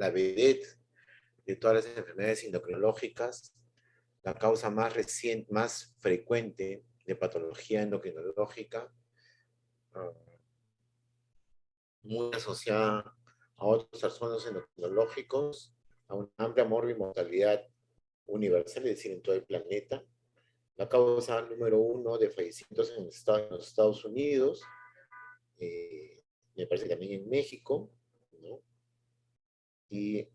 la vedette de todas las enfermedades endocrinológicas, la causa más reciente, más frecuente de patología endocrinológica, muy asociada a otros trastornos endocrinológicos, a una amplia mortalidad universal, es decir, en todo el planeta. La causa número 1 de fallecimientos en los Estados Unidos, me parece que también en México, ¿no? Y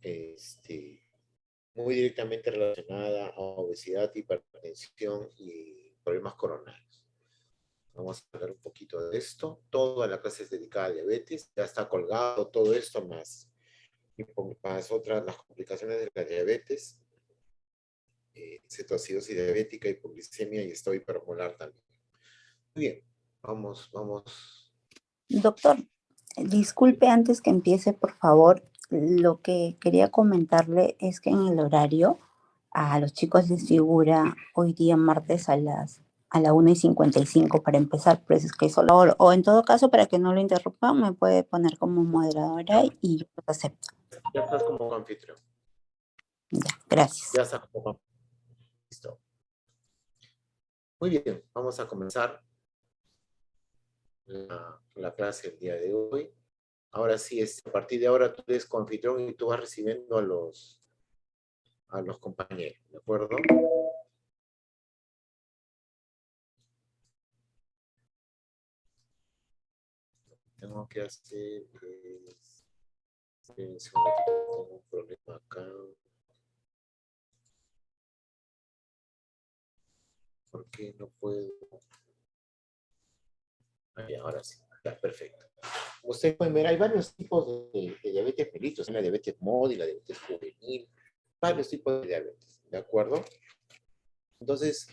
muy directamente relacionada a obesidad, hipertensión y problemas coronarios. Vamos a hablar un poquito de esto. Toda la clase es dedicada a diabetes, ya está colgado todo esto más otras, las complicaciones de la diabetes, cetoacidosis diabética, hipoglicemia y estado hipermolar también. Muy bien, vamos. Doctor, disculpe antes que empiece, por favor. Lo que quería comentarle es que en el horario a los chicos les figura hoy día martes a la 1:55 para empezar, pero es que solo, o en todo caso, para que no lo interrumpa, me puede poner como moderadora y yo lo acepto. Ya estás como anfitrión. Ya, gracias. Ya está como anfitrión. Listo. Muy bien, vamos a comenzar la clase el día de hoy. Ahora sí, a partir de ahora tú eres anfitrión y tú vas recibiendo a los compañeros, ¿de acuerdo? Tengo que hacer tengo un problema acá. ¿Por qué no puedo? Ahí, ahora sí, ya, perfecto. Ustedes pueden ver, hay varios tipos de diabetes mellitus, la diabetes móvil, la diabetes juvenil, varios tipos de diabetes, ¿de acuerdo? Entonces,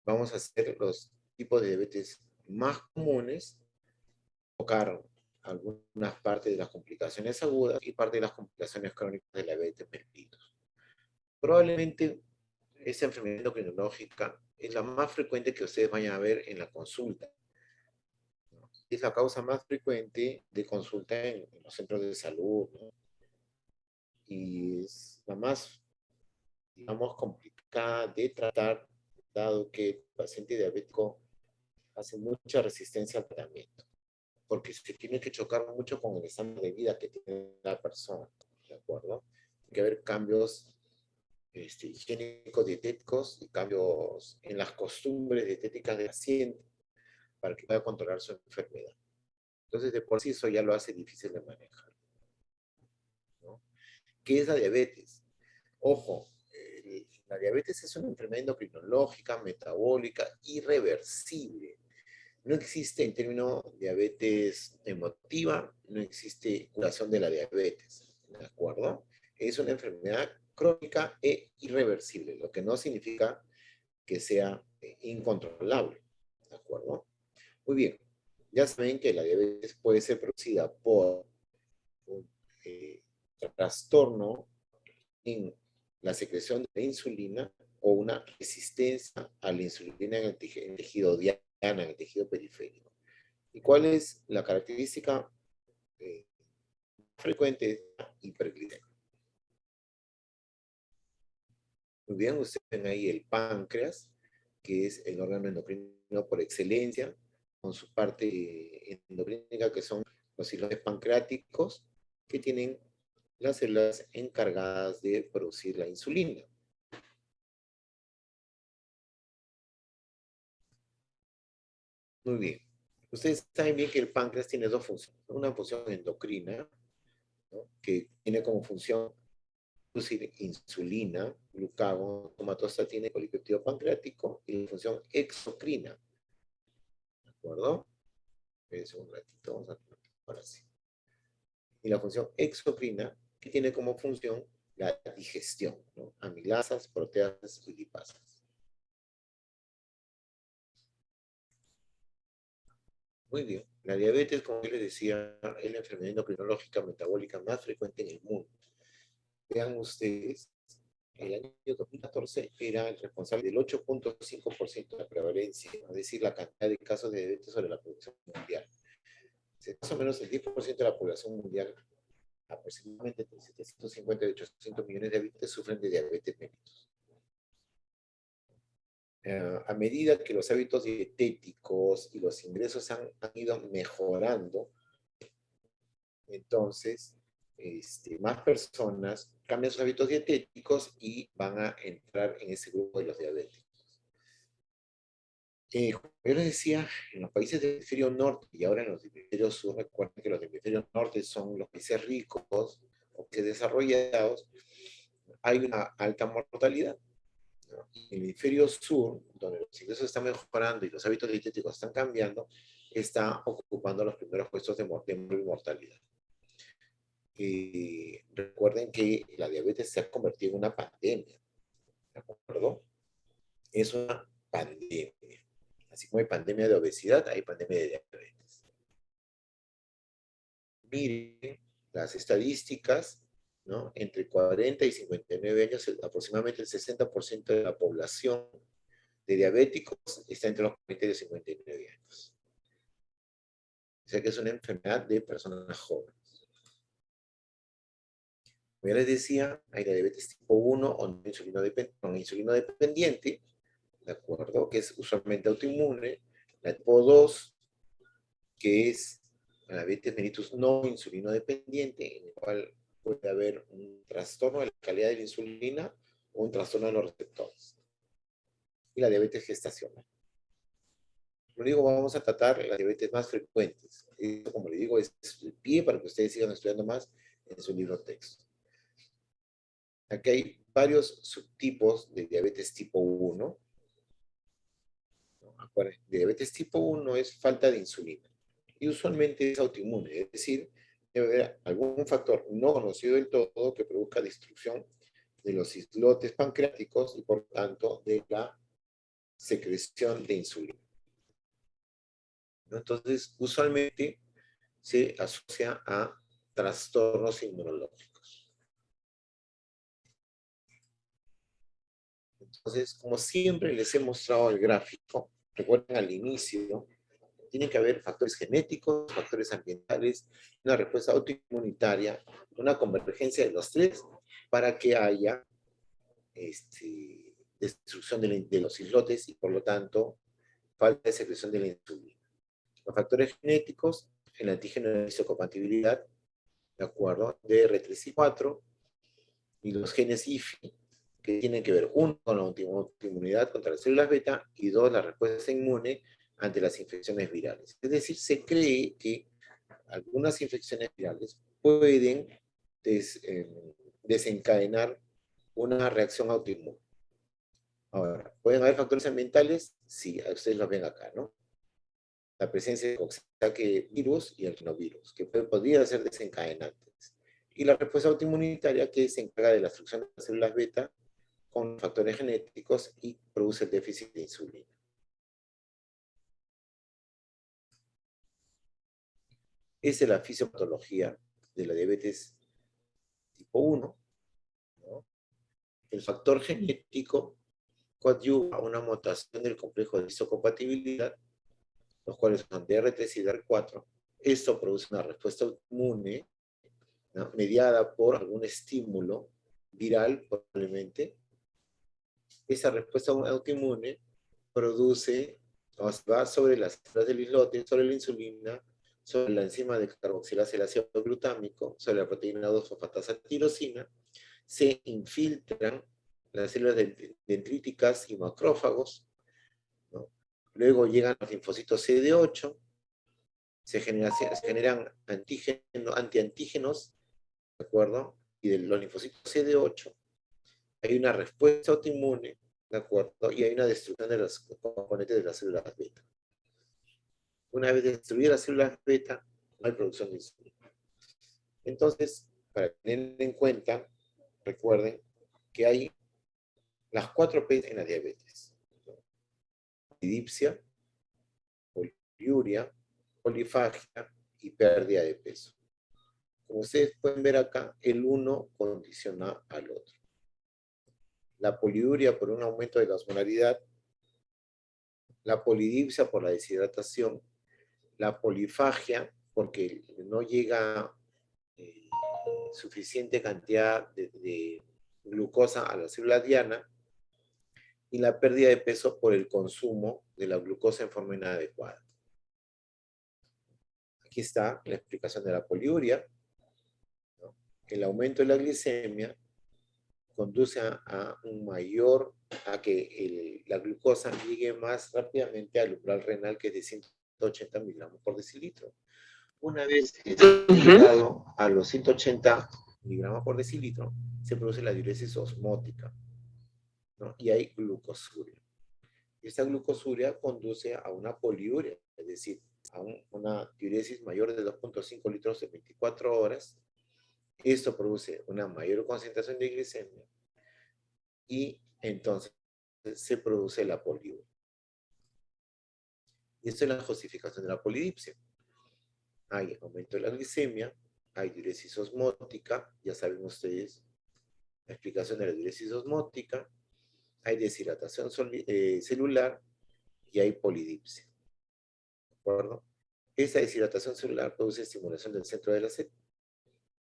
vamos a hacer los tipos de diabetes más comunes, tocar algunas partes de las complicaciones agudas y parte de las complicaciones crónicas de la diabetes mellitus. Probablemente esa enfermedad endocrinológica es la más frecuente que ustedes vayan a ver en la consulta. Es la causa más frecuente de consulta en los centros de salud, ¿no? Y es la más, digamos, complicada de tratar, dado que el paciente diabético hace mucha resistencia al tratamiento, porque se tiene que chocar mucho con el estándar de vida que tiene la persona, ¿de acuerdo? Tiene que haber cambios higiénicos, dietéticos y cambios en las costumbres dietéticas del paciente para que pueda controlar su enfermedad. Entonces, de por sí eso ya lo hace difícil de manejar, ¿no? ¿Qué es la diabetes? Ojo, la diabetes es una enfermedad endocrinológica, metabólica, irreversible. No existe en términos de diabetes emotiva, no existe curación de la diabetes, ¿de acuerdo? Es una enfermedad crónica e irreversible, lo que no significa que sea incontrolable, ¿de acuerdo? Muy bien, ya saben que la diabetes puede ser producida por un trastorno en la secreción de la insulina o una resistencia a la insulina en el tejido diana, en el tejido periférico. ¿Y cuál es la característica frecuente de esta hiperglicemia? Muy bien, ustedes ven ahí el páncreas, que es el órgano endocrino por excelencia, con su parte endocrínica, que son los islotes pancreáticos, que tienen las células encargadas de producir la insulina. Muy bien. Ustedes saben bien que el páncreas tiene dos funciones. Una función endocrina, ¿no?, que tiene como función producir insulina, glucagón, somatostatina y polipéptido pancreático, y la función exocrina. ¿De acuerdo? Espérense un ratito, vamos a ahora sí. Y la función exocrina, que tiene como función la digestión, ¿no? Amilasas, proteasas y lipasas. Muy bien. La diabetes, como yo les decía, es la enfermedad endocrinológica metabólica más frecuente en el mundo. Vean ustedes, el año 2014 era el responsable del 8.5% de la prevalencia, es decir, la cantidad de casos de diabetes sobre la población mundial. Más o menos el 10% de la población mundial, aproximadamente entre 750 y 800 millones de habitantes, sufren de diabetes mellitus. A medida que los hábitos dietéticos y los ingresos han ido mejorando, entonces más personas cambian sus hábitos dietéticos y van a entrar en ese grupo de los diabéticos. Como yo les decía, en los países del hemisferio norte y ahora en los hemisferios sur, recuerden que los del hemisferio norte son los países ricos o países desarrollados, hay una alta mortalidad. ¿No? En el hemisferio sur, donde los ingresos están mejorando y los hábitos dietéticos están cambiando, está ocupando los primeros puestos de mortalidad. Recuerden que la diabetes se ha convertido en una pandemia, ¿de acuerdo? Es una pandemia. Así como hay pandemia de obesidad, hay pandemia de diabetes. Miren las estadísticas, ¿no? Entre 40 y 59 años, aproximadamente el 60% de la población de diabéticos está entre los 40 y 59 años. O sea que es una enfermedad de personas jóvenes. Como ya les decía, hay la diabetes tipo 1 o no insulino dependiente, ¿de acuerdo? Que es usualmente autoinmune. La tipo 2, que es la diabetes mellitus no insulino dependiente, en el cual puede haber un trastorno de la calidad de la insulina o un trastorno de los receptores. Y la diabetes gestacional. Como digo, vamos a tratar las diabetes más frecuentes. Esto, como le digo, es el pie para que ustedes sigan estudiando más en su libro texto. Aquí hay varios subtipos de diabetes tipo 1. Acuérdense, diabetes tipo 1 es falta de insulina. Y usualmente es autoinmune, es decir, debe haber algún factor no conocido del todo que produzca destrucción de los islotes pancreáticos y por tanto de la secreción de insulina. ¿No? Entonces, usualmente se asocia a trastornos inmunológicos. Entonces, como siempre les he mostrado el gráfico, recuerden al inicio, tiene que haber factores genéticos, factores ambientales, una respuesta autoinmunitaria, una convergencia de los tres para que haya destrucción de los islotes y por lo tanto falta de secreción de la insulina. Los factores genéticos, el antígeno de histocompatibilidad, ¿de acuerdo? DR3 y 4, y los genes IFI, que tienen que ver, uno, con la autoinmunidad contra las células beta, y dos, la respuesta inmune ante las infecciones virales. Es decir, se cree que algunas infecciones virales pueden desencadenar una reacción autoinmune. Ahora, ¿pueden haber factores ambientales? Sí, ustedes los ven acá, ¿no? La presencia de Coxsackie virus y el rinovirus, que podrían ser desencadenantes. Y la respuesta autoinmunitaria, que se encarga de la destrucción de las células beta con factores genéticos y produce el déficit de insulina. Esa es la fisiopatología de la diabetes tipo 1. ¿No? El factor genético coadyuva a una mutación del complejo de histocompatibilidad, los cuales son DR3 y DR4. Esto produce una respuesta autoinmune, ¿no? Mediada por algún estímulo viral, probablemente. Esa respuesta autoinmune produce, va sobre las células del islote, sobre la insulina, sobre la enzima de carboxilasa del ácido glutámico, sobre la proteína 2-fosfatasa tirosina, se infiltran las células dendríticas y macrófagos, ¿no? Luego llegan los linfocitos CD8, se generan antiantígenos, ¿de acuerdo? Y de los linfocitos CD8 hay una respuesta autoinmune, ¿de acuerdo? Y hay una destrucción de los componentes de las células beta. Una vez destruidas las células beta, no hay producción de insulina. Entonces, para tener en cuenta, recuerden que hay las 4 P en la diabetes: polidipsia, poliuria, polifagia y pérdida de peso. Como ustedes pueden ver acá, el uno condiciona al otro. La poliuria por un aumento de la osmolaridad, la polidipsia por la deshidratación, la polifagia porque no llega suficiente cantidad de glucosa a la célula diana, y la pérdida de peso por el consumo de la glucosa en forma inadecuada. Aquí está la explicación de la poliuria, ¿no? El aumento de la glicemia conduce a que la glucosa llegue más rápidamente al umbral renal, que es de 180 miligramos por decilitro. Una vez llegado a los 180 miligramos por decilitro, se produce la diuresis osmótica, ¿no? Y hay glucosuria. Esta glucosuria conduce a una poliuria, es decir, a una diuresis mayor de 2.5 litros en 24 horas. Esto produce una mayor concentración de glicemia y entonces se produce la poliuria. Y esto es la justificación de la polidipsia. Hay aumento de la glicemia, hay diuresis osmótica, ya saben ustedes la explicación de la diuresis osmótica, hay deshidratación celular y hay polidipsia. ¿De acuerdo? Esta deshidratación celular produce estimulación del centro de la sed.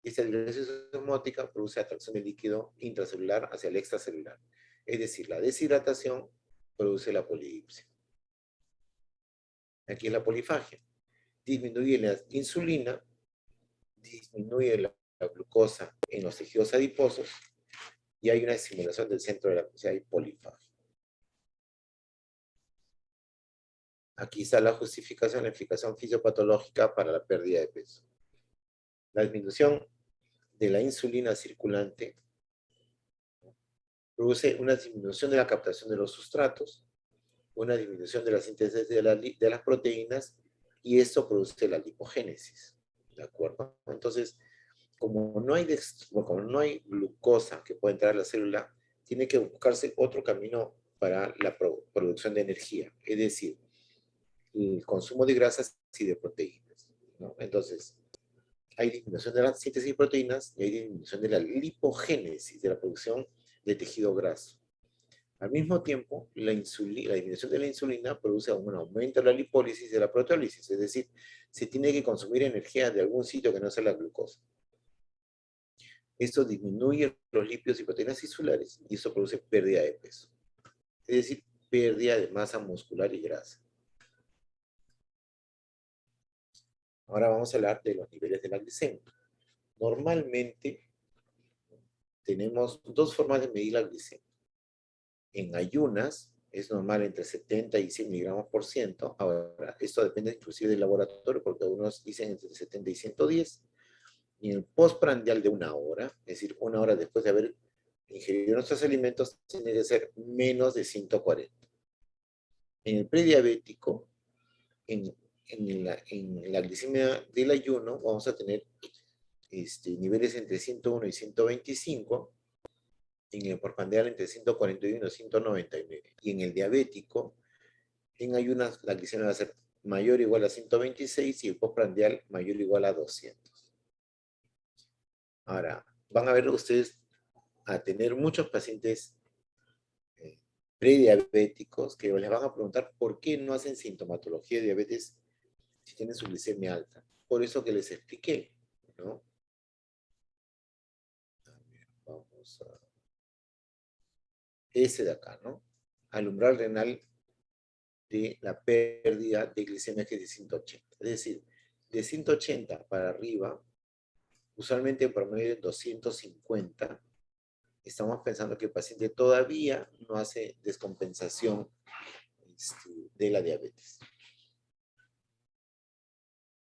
Esta diuresis osmótica produce atracción del líquido intracelular hacia el extracelular. Es decir, la deshidratación produce la polidipsia. Aquí es la polifagia. Disminuye la insulina, disminuye la glucosa en los tejidos adiposos y hay una estimulación del centro de la sed, hay polifagia. Aquí está la justificación, la explicación fisiopatológica para la pérdida de peso. La disminución de la insulina circulante produce una disminución de la captación de los sustratos, una disminución de la síntesis de las proteínas, y esto produce la lipogénesis. ¿De acuerdo? Entonces, como no hay glucosa que pueda entrar a la célula, tiene que buscarse otro camino para la producción de energía, es decir, el consumo de grasas y de proteínas, ¿no? Entonces, hay disminución de la síntesis de proteínas y hay disminución de la lipogénesis, de la producción de tejido graso. Al mismo tiempo, la disminución de la insulina produce un aumento de la lipólisis y de la proteólisis, es decir, se tiene que consumir energía de algún sitio que no sea la glucosa. Esto disminuye los lípidos y proteínas tisulares y eso produce pérdida de peso, es decir, pérdida de masa muscular y grasa. Ahora vamos a hablar de los niveles de la glicemia. Normalmente tenemos dos formas de medir la glicemia. En ayunas es normal entre 70 y 100 miligramos por ciento. Ahora, esto depende inclusive del laboratorio, porque algunos dicen entre 70 y 110. Y en el postprandial de una hora, es decir, una hora después de haber ingerido nuestros alimentos, tiene que ser menos de 140. En el prediabético, en la glicemia del ayuno, vamos a tener niveles entre 101 y 125, en el postprandial entre 141 y 199. Y en el diabético, en ayunas, la glicemia va a ser mayor o igual a 126 y el postprandial mayor o igual a 200. Ahora, van a ver ustedes a tener muchos pacientes prediabéticos que les van a preguntar por qué no hacen sintomatología de diabetes si tienen su glicemia alta. Por eso que les expliqué, ¿no? A ver, vamos a... Ese de acá, ¿no? Al umbral renal de la pérdida de glicemia, que es de 180. Es decir, de 180 para arriba, usualmente en promedio de 250, estamos pensando que el paciente todavía no hace descompensación de la diabetes.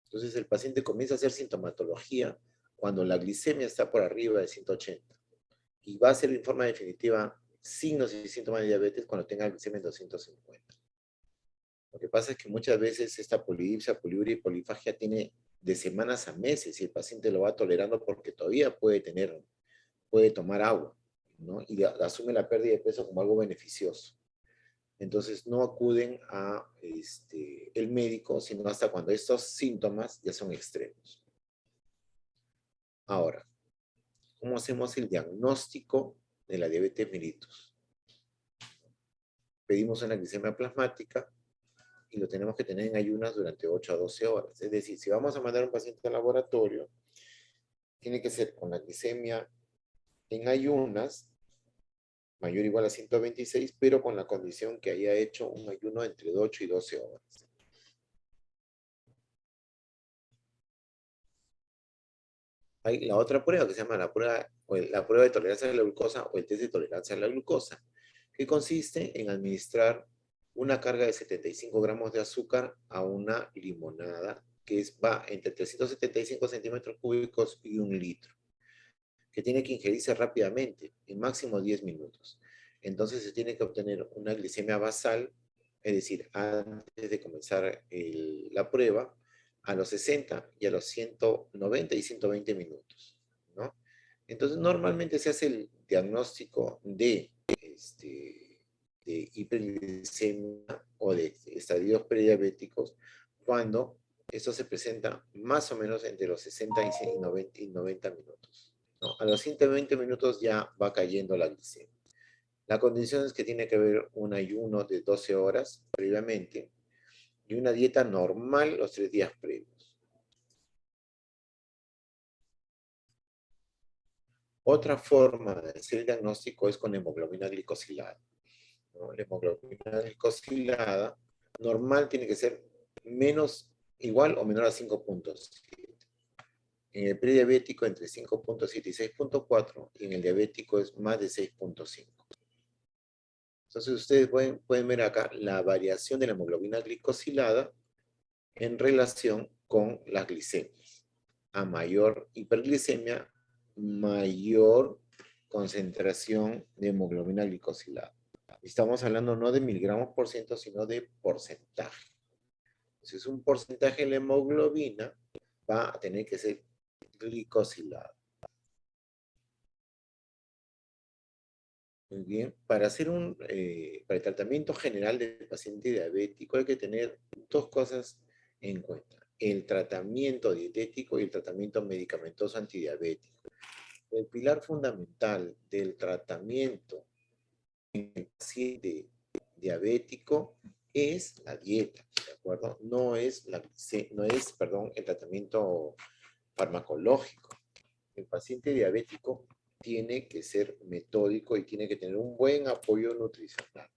Entonces el paciente comienza a hacer sintomatología cuando la glicemia está por arriba de 180. Y va a ser en forma definitiva signos y síntomas de diabetes cuando tenga glicemia en 250. Lo que pasa es que muchas veces esta polidipsia, poliuria y polifagia tiene de semanas a meses y el paciente lo va tolerando porque todavía puede tomar agua, ¿no? Y asume la pérdida de peso como algo beneficioso. Entonces no acuden a el médico, sino hasta cuando estos síntomas ya son extremos. Ahora, ¿cómo hacemos el diagnóstico de la diabetes mellitus? Pedimos una glicemia plasmática y lo tenemos que tener en ayunas durante 8 a 12 horas. Es decir, si vamos a mandar a un paciente al laboratorio, tiene que ser con la glicemia en ayunas, mayor o igual a 126, pero con la condición que haya hecho un ayuno entre 8 y 12 horas. Hay la otra prueba que se llama la prueba de tolerancia a la glucosa o el test de tolerancia a la glucosa, que consiste en administrar una carga de 75 gramos de azúcar a una limonada, que va entre 375 centímetros cúbicos y 1 litro, que tiene que ingerirse rápidamente, en máximo 10 minutos. Entonces se tiene que obtener una glicemia basal, es decir, antes de comenzar la prueba, a los 60 y a los 190 y 120 minutos, ¿no? Entonces, normalmente se hace el diagnóstico de hiperglicemia o de estadios prediabéticos cuando esto se presenta más o menos entre los 60 y 90 minutos, ¿no? A los 120 minutos ya va cayendo la glicemia. La condición es que tiene que haber un ayuno de 12 horas previamente y una dieta normal los 3 días previos. Otra forma de hacer el diagnóstico es con hemoglobina glicosilada, ¿no? La hemoglobina glicosilada normal tiene que ser igual o menor a 5.7. En el prediabético entre 5.7 y 6.4, y en el diabético es más de 6.5. Entonces ustedes pueden ver acá la variación de la hemoglobina glicosilada en relación con las glicemias. A mayor hiperglicemia, mayor concentración de hemoglobina glicosilada. Estamos hablando no de miligramos por ciento, sino de porcentaje. Entonces, un porcentaje de la hemoglobina va a tener que ser glicosilada. Muy bien. Para el tratamiento general del paciente diabético hay que tener dos cosas en cuenta: el tratamiento dietético y el tratamiento medicamentoso antidiabético. El pilar fundamental del tratamiento en el paciente diabético es la dieta, ¿de acuerdo? No es el tratamiento farmacológico. El paciente diabético tiene que ser metódico y tiene que tener un buen apoyo nutricional.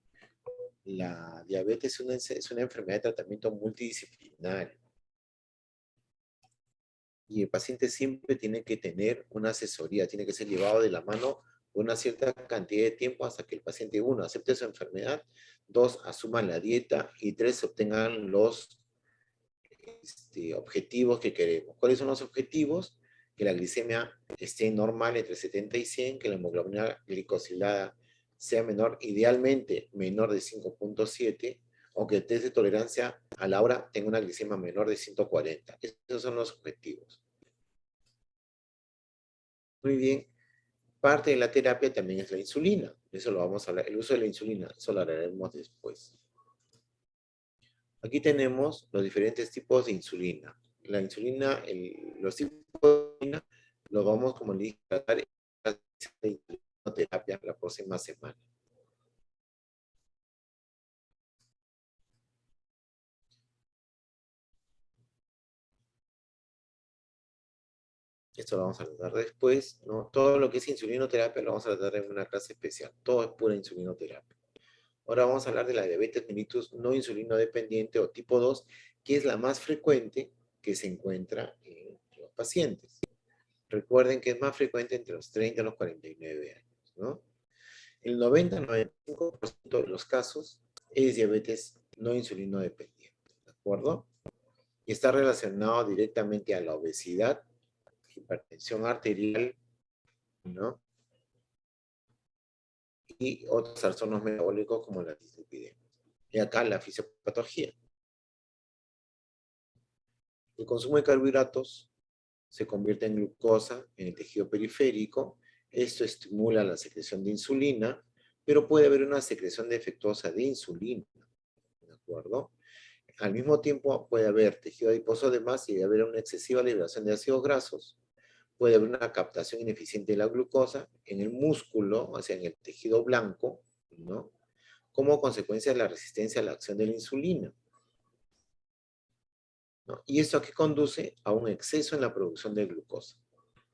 La diabetes es una enfermedad de tratamiento multidisciplinario. Y el paciente siempre tiene que tener una asesoría, tiene que ser llevado de la mano una cierta cantidad de tiempo hasta que el paciente, 1, acepte su enfermedad, 2, asuma la dieta y 3, se obtengan los objetivos que queremos. ¿Cuáles son los objetivos? Que la glicemia esté normal entre 70 y 100, que la hemoglobina glicosilada sea menor, idealmente menor de 5.7, o que el test de tolerancia a la hora tenga una glicemia menor de 140. Esos son los objetivos. Muy bien. Parte de la terapia también es la insulina. Eso lo vamos a hablar. El uso de la insulina, eso lo hablaremos después. Aquí tenemos los diferentes tipos de insulina. La insulina, los tipos de insulina, los vamos, como le dije, a tratar en la insulinoterapia la próxima semana. Esto lo vamos a tratar después, ¿no? Todo lo que es insulinoterapia lo vamos a tratar en una clase especial. Todo es pura insulinoterapia. Ahora vamos a hablar de la diabetes mellitus no insulino dependiente o tipo 2, que es la más frecuente que se encuentra en los pacientes. Recuerden que es más frecuente entre los 30 y los 49 años, ¿no? El 90-95% de los casos es diabetes no insulino dependiente, ¿de acuerdo? Y está relacionado directamente a la obesidad, hipertensión arterial, ¿no? Y otros trastornos metabólicos como la dislipidemia. Y acá la fisiopatología. El consumo de carbohidratos se convierte en glucosa en el tejido periférico. Esto estimula la secreción de insulina, pero puede haber una secreción defectuosa de insulina, ¿de acuerdo? Al mismo tiempo puede haber tejido adiposo de más y debe haber una excesiva liberación de ácidos grasos. Puede haber una captación ineficiente de la glucosa en el músculo, o sea, en el tejido blanco, ¿no? Como consecuencia de la resistencia a la acción de la insulina. ¿no? ¿Y esto a qué conduce? A un exceso en la producción de glucosa.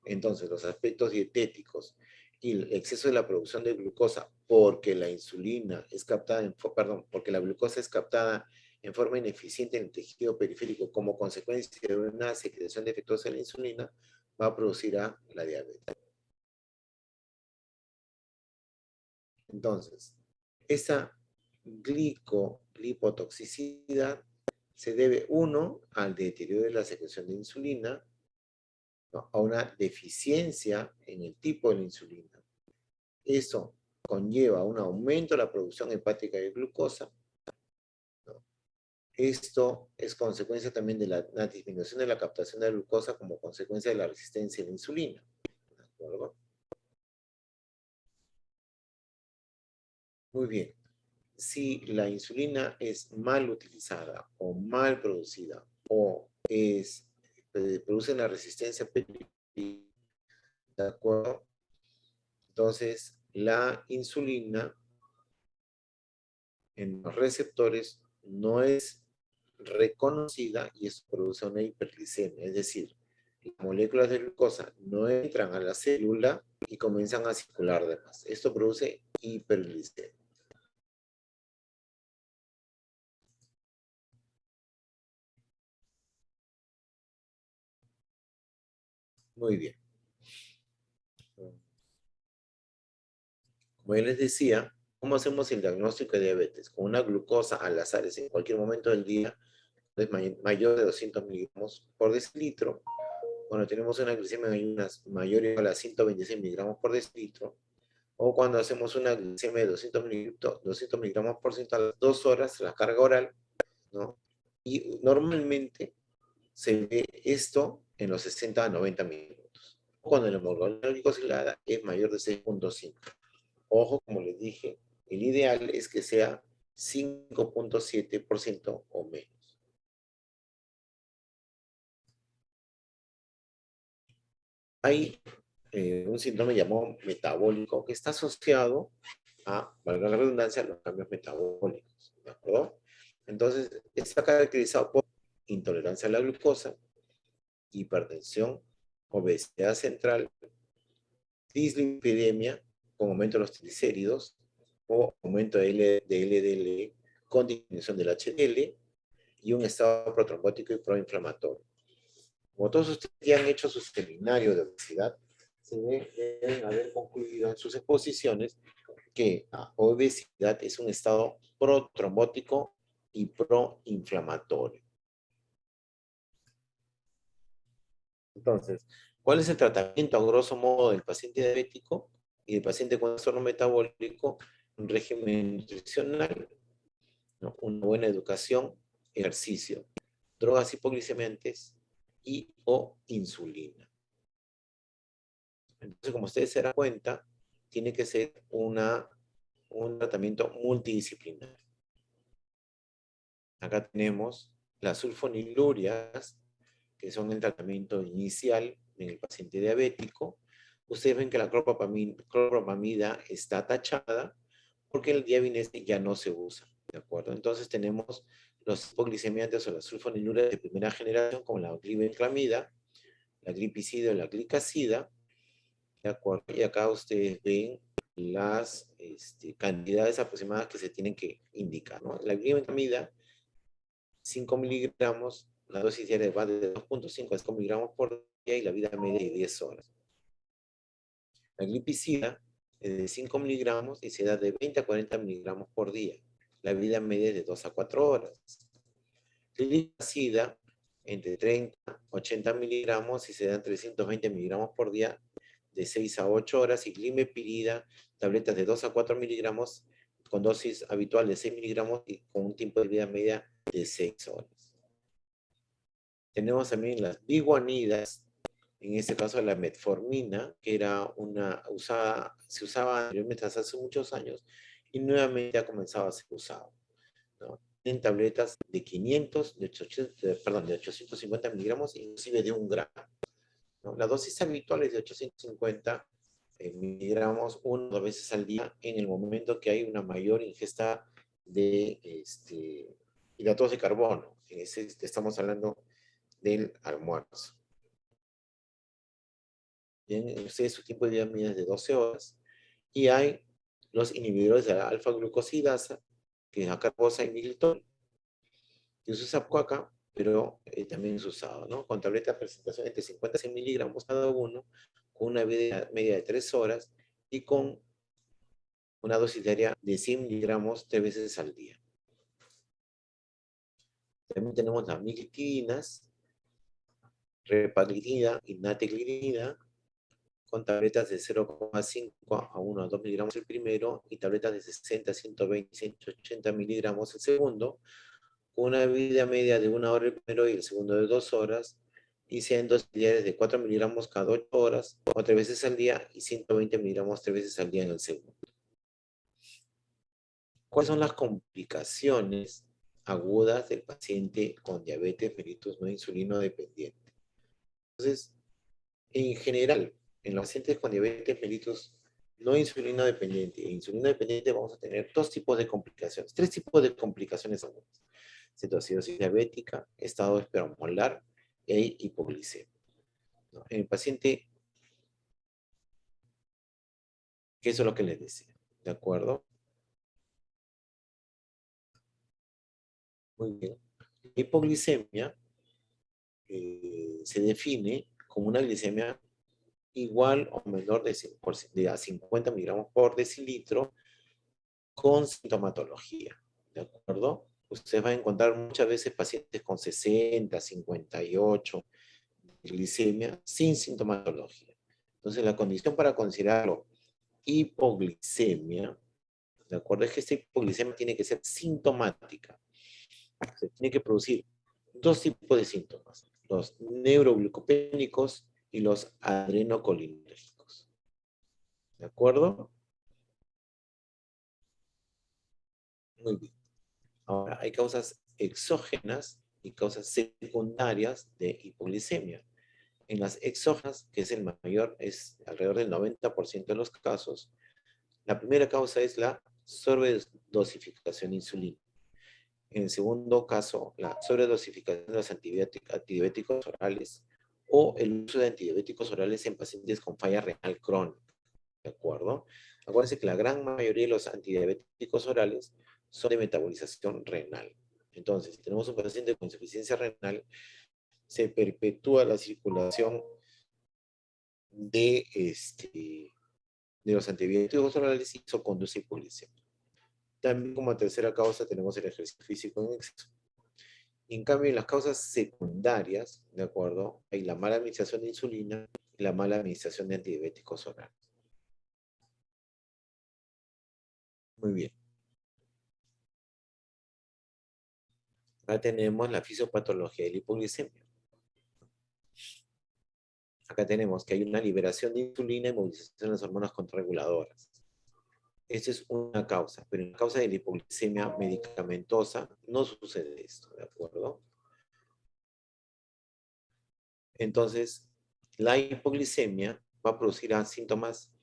Entonces, los aspectos dietéticos y el exceso de la producción de glucosa, porque la insulina es captada, perdón, porque la glucosa es captada en forma ineficiente en el tejido periférico como consecuencia de una secreción defectuosa de la insulina, va a producir a la diabetes. Entonces, esa glico-lipotoxicidad se debe, uno, al deterioro de la secreción de insulina, ¿no? A una deficiencia en el tipo de la insulina. Eso conlleva un aumento de la producción hepática de glucosa, ¿no? Esto es consecuencia también de la disminución de la captación de la glucosa como consecuencia de la resistencia a la insulina. ¿De acuerdo? Muy bien. Si la insulina es mal utilizada o mal producida o produce una resistencia péptida, ¿de acuerdo? Entonces, la insulina en los receptores no es reconocida y eso produce una hiperglicemia, es decir, las moléculas de glucosa no entran a la célula y comienzan a circular de más. Esto produce hiperglicemia. Muy bien. Como ya les decía, ¿cómo hacemos el diagnóstico de diabetes? Con una glucosa al azar, en cualquier momento del día, es mayor de 200 miligramos por decilitro. Cuando tenemos una glicemia en ayunas mayor o igual a 126 miligramos por decilitro, o cuando hacemos una glicemia de 200 miligramos por ciento a las 2 horas, la carga oral, ¿no? Y normalmente se ve esto en los 60 a 90 minutos. Cuando la hemoglobina glicosilada es mayor de 6.5. Ojo, como les dije, el ideal es que sea 5.7% o menos. Hay un síndrome llamado metabólico que está asociado a, valga la redundancia, los cambios metabólicos, ¿de acuerdo? Entonces, está caracterizado por intolerancia a la glucosa, hipertensión, obesidad central, dislipidemia con aumento de los triglicéridos o aumento de LDL con disminución del HDL y un estado protrombótico y proinflamatorio. Como todos ustedes ya han hecho su seminario de obesidad, se deben haber concluido en sus exposiciones que la obesidad es un estado protrombótico y proinflamatorio. Entonces, ¿cuál es el tratamiento a grosso modo del paciente diabético y del paciente con trastorno metabólico? Un régimen nutricional, ¿no? Una buena educación, ejercicio, drogas hipoglicemiantes y o insulina. Entonces, como ustedes se dan cuenta, tiene que ser un tratamiento multidisciplinario. Acá tenemos las sulfonilurias, que son el tratamiento inicial en el paciente diabético. Ustedes ven que la clorpropamida está tachada porque el diabinese ya no se usa, ¿de acuerdo? Entonces tenemos los hipoglicemiantes o las sulfonilurias de primera generación, como la glibenclamida, la glipizida o la glicacida, ¿de acuerdo? Y acá ustedes ven las cantidades aproximadas que se tienen que indicar, ¿no? La glibenclamida, 5 miligramos, la dosis diaria va de 2.5 a 5 miligramos por día y la vida media de 10 horas. La glipizida es de 5 miligramos y se da de 20 a 40 miligramos por día. La vida media es de 2 a 4 horas. La glicacida entre 30 a 80 miligramos y se dan 320 miligramos por día de 6 a 8 horas. Y glimepirida, tabletas de 2 a 4 miligramos con dosis habitual de 6 miligramos y con un tiempo de vida media de 6 horas. Tenemos también las biguanidas, en este caso la metformina, que era se usaba anteriormente hace muchos años y nuevamente ha comenzado a ser usado, ¿no? En tabletas de 500, de 850 miligramos, inclusive de 1 gramo, ¿no? La dosis habitual es de 850 miligramos 1 o 2 veces al día en el momento que hay una mayor ingesta de hidratos de carbono. Estamos hablando del almuerzo. Bien, ustedes su tiempo de vida medio es de 12 horas. Y hay los inhibidores de la alfa-glucosidasa, que es acarbosa y miglitol, que se usa poco acá, pero también es usado, ¿no? Con tabletas de presentación entre 50 y 100 miligramos cada uno, con una vida media de 3 horas y con una dosis diaria de 100 miligramos 3 veces al día. También tenemos las miglitidinas, repaglidina y nateglinida, con tabletas de 0,5 a 1 a 2 miligramos el primero y tabletas de 60, 120, 180 miligramos el segundo, con una vida media de 1 hora el primero y el segundo de 2 horas, y sean dosis diarias de 4 miligramos cada 8 horas o 3 veces al día y 120 miligramos 3 veces al día en el segundo. ¿Cuáles son las complicaciones agudas del paciente con diabetes mellitus no insulino dependiente? Entonces, en general, en los pacientes con diabetes mellitus no insulino dependiente e insulino dependiente vamos a tener dos tipos de complicaciones, tres tipos de complicaciones agudas: cetoacidosis diabética, estado esperomolar e hipoglicemia, ¿no? En el paciente, que eso es lo que les decía, ¿de acuerdo? Muy bien. La hipoglicemia se define como una glicemia igual o menor de a 50 miligramos por decilitro con sintomatología, ¿de acuerdo? Ustedes van a encontrar muchas veces pacientes con 60, 58 de glicemia sin sintomatología. Entonces, la condición para considerarlo hipoglicemia, ¿de acuerdo? Es que esta hipoglicemia tiene que ser sintomática. Se tiene que producir dos tipos de síntomas: los neuroglucopénicos y los adrenocolinérgicos. ¿De acuerdo? Muy bien. Ahora, hay causas exógenas y causas secundarias de hipoglicemia. En las exógenas, que es el mayor, es alrededor del 90% de los casos, la primera causa es la sobredosificación de insulina. En el segundo caso, la sobredosificación de los antidiabéticos orales o el uso de antidiabéticos orales en pacientes con falla renal crónica. ¿De acuerdo? Acuérdense que la gran mayoría de los antidiabéticos orales son de metabolización renal. Entonces, si tenemos un paciente con insuficiencia renal, se perpetúa la circulación de, de los antibióticos orales y eso conduce a hipoglicemia. También como tercera causa tenemos el ejercicio físico en exceso. En cambio, en las causas secundarias, ¿de acuerdo? Hay la mala administración de insulina y la mala administración de antidiabéticos orales. Muy bien. Acá tenemos la fisiopatología de la hipoglicemia. Acá tenemos que hay una liberación de insulina y movilización de las hormonas contrarreguladoras. Esta es una causa, pero en causa de la hipoglicemia medicamentosa no sucede esto, ¿de acuerdo? Entonces, la hipoglicemia va a producir síntomas,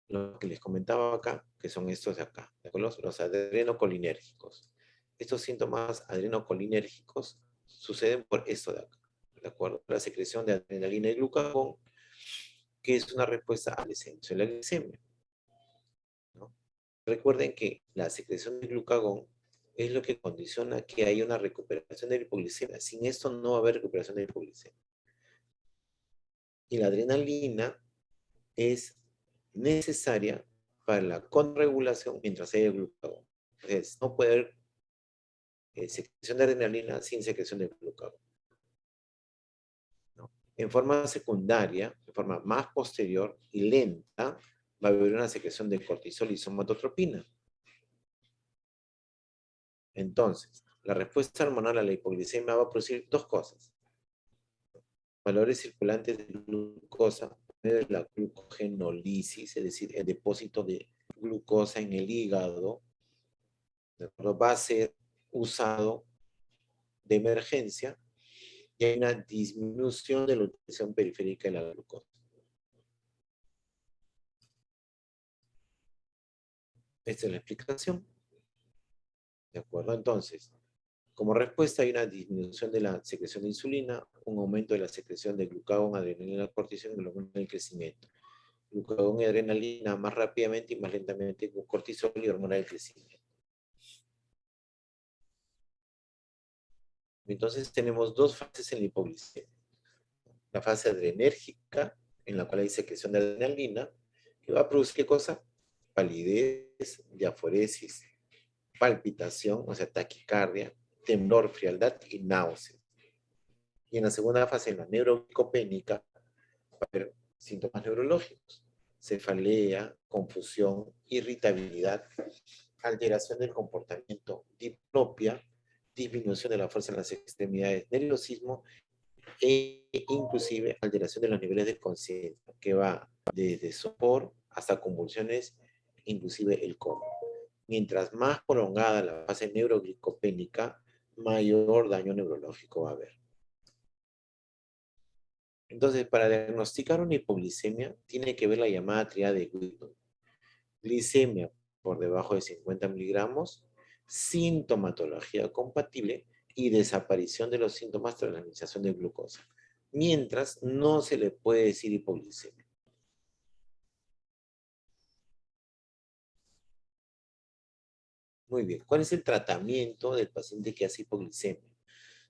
lo que les comentaba acá, que son estos de acá, ¿de acuerdo? Los adrenocolinérgicos. Estos síntomas adrenocolinérgicos suceden por esto de acá, ¿de acuerdo? La secreción de adrenalina y glucagón, que es una respuesta al descenso de la glicemia, ¿no? Recuerden que la secreción de glucagón es lo que condiciona que haya una recuperación de la hipoglicemia. Sin esto no va a haber recuperación de la hipoglicemia. Y la adrenalina es necesaria para la conregulación mientras haya glucagón. Entonces, no puede haber secreción de adrenalina sin secreción de glucagón, ¿no? En forma secundaria, en forma más posterior y lenta, va a haber una secreción de cortisol y somatotropina. Entonces, la respuesta hormonal a la hipoglicemia va a producir dos cosas: valores circulantes de glucosa, de la glucogenólisis, es decir, el depósito de glucosa en el hígado, ¿de acuerdo? Va a ser usado de emergencia y hay una disminución de la utilización periférica de la glucosa. Esta es la explicación. ¿De acuerdo? Entonces, Como respuesta hay una disminución de la secreción de insulina, un aumento de la secreción de glucagón, adrenalina, cortisol y el hormona del crecimiento. Glucagón y adrenalina más rápidamente y más lentamente con cortisol y hormona del crecimiento. Entonces tenemos dos fases en la hipoglicemia. La fase adrenérgica, en la cual hay secreción de adrenalina, que va a producir ¿qué cosa? Palidez, diaforesis, palpitación, o sea, taquicardia, temblor, frialdad y náuseas. Y en la segunda fase, en la neuroglicopénica, va a haber síntomas neurológicos, cefalea, confusión, irritabilidad, alteración del comportamiento, diplopia, disminución de la fuerza en las extremidades, nerviosismo e inclusive alteración de los niveles de conciencia, que va desde sopor hasta convulsiones, inclusive el coma. Mientras más prolongada la fase neuroglicopénica, mayor daño neurológico va a haber. Entonces, para diagnosticar una hipoglicemia, tiene que ver la llamada triada de Whitman. Glicemia por debajo de 50 miligramos, sintomatología compatible y desaparición de los síntomas tras la administración de glucosa. Mientras, no se le puede decir hipoglicemia. Muy bien, ¿cuál es el tratamiento del paciente que hace hipoglicemia?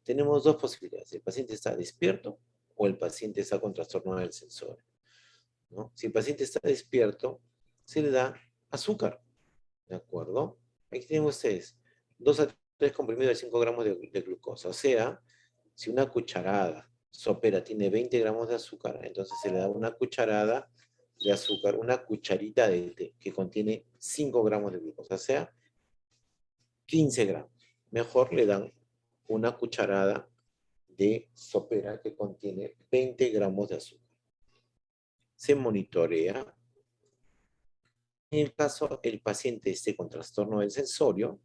Tenemos dos posibilidades. El paciente está despierto o el paciente está con trastorno del sensorio, ¿no? Si el paciente está despierto, se le da azúcar, ¿de acuerdo? Aquí tienen ustedes 2 a 3 comprimidos de 5 gramos de glucosa. O sea, si una cucharada sopera tiene 20 gramos de azúcar, entonces se le da una cucharada de azúcar, una cucharita de té que contiene 5 gramos de glucosa, o sea, 15 gramos. Mejor le dan una cucharada de sopera que contiene 20 gramos de azúcar. Se monitorea. En el caso el paciente esté con trastorno del sensorio,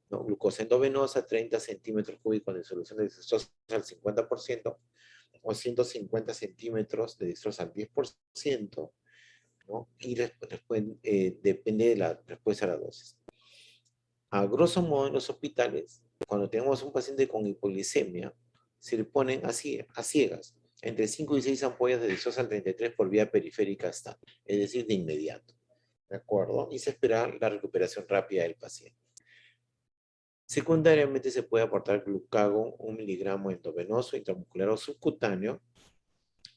¿no? Glucosa endovenosa, 30 centímetros cúbicos de solución de dextrosa al 50%, o 150 centímetros de dextrosa al 10%, ¿no? Y depende de la respuesta a la dosis. A grosso modo, en los hospitales, cuando tenemos un paciente con hipoglicemia, se le ponen así, a ciegas, entre 5 y 6 ampollas de dextrosa al 33 por vía periférica estándar, es decir, de inmediato. ¿De acuerdo? Y se espera la recuperación rápida del paciente. Secundariamente se puede aportar glucagón 1 miligramo endovenoso, intramuscular o subcutáneo,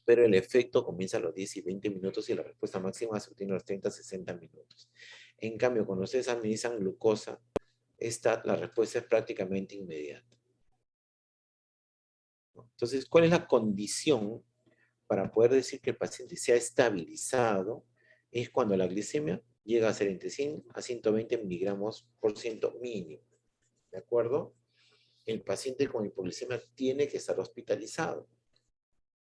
pero el efecto comienza a los 10 y 20 minutos y la respuesta máxima se obtiene a los 30 a 60 minutos. En cambio, cuando ustedes administran glucosa, la respuesta es prácticamente inmediata. Entonces, ¿cuál es la condición para poder decir que el paciente se ha estabilizado? Es cuando la glicemia llega a ser entre 100 a 120 miligramos por ciento mínimo. ¿De acuerdo? El paciente con hipoglicemia tiene que estar hospitalizado.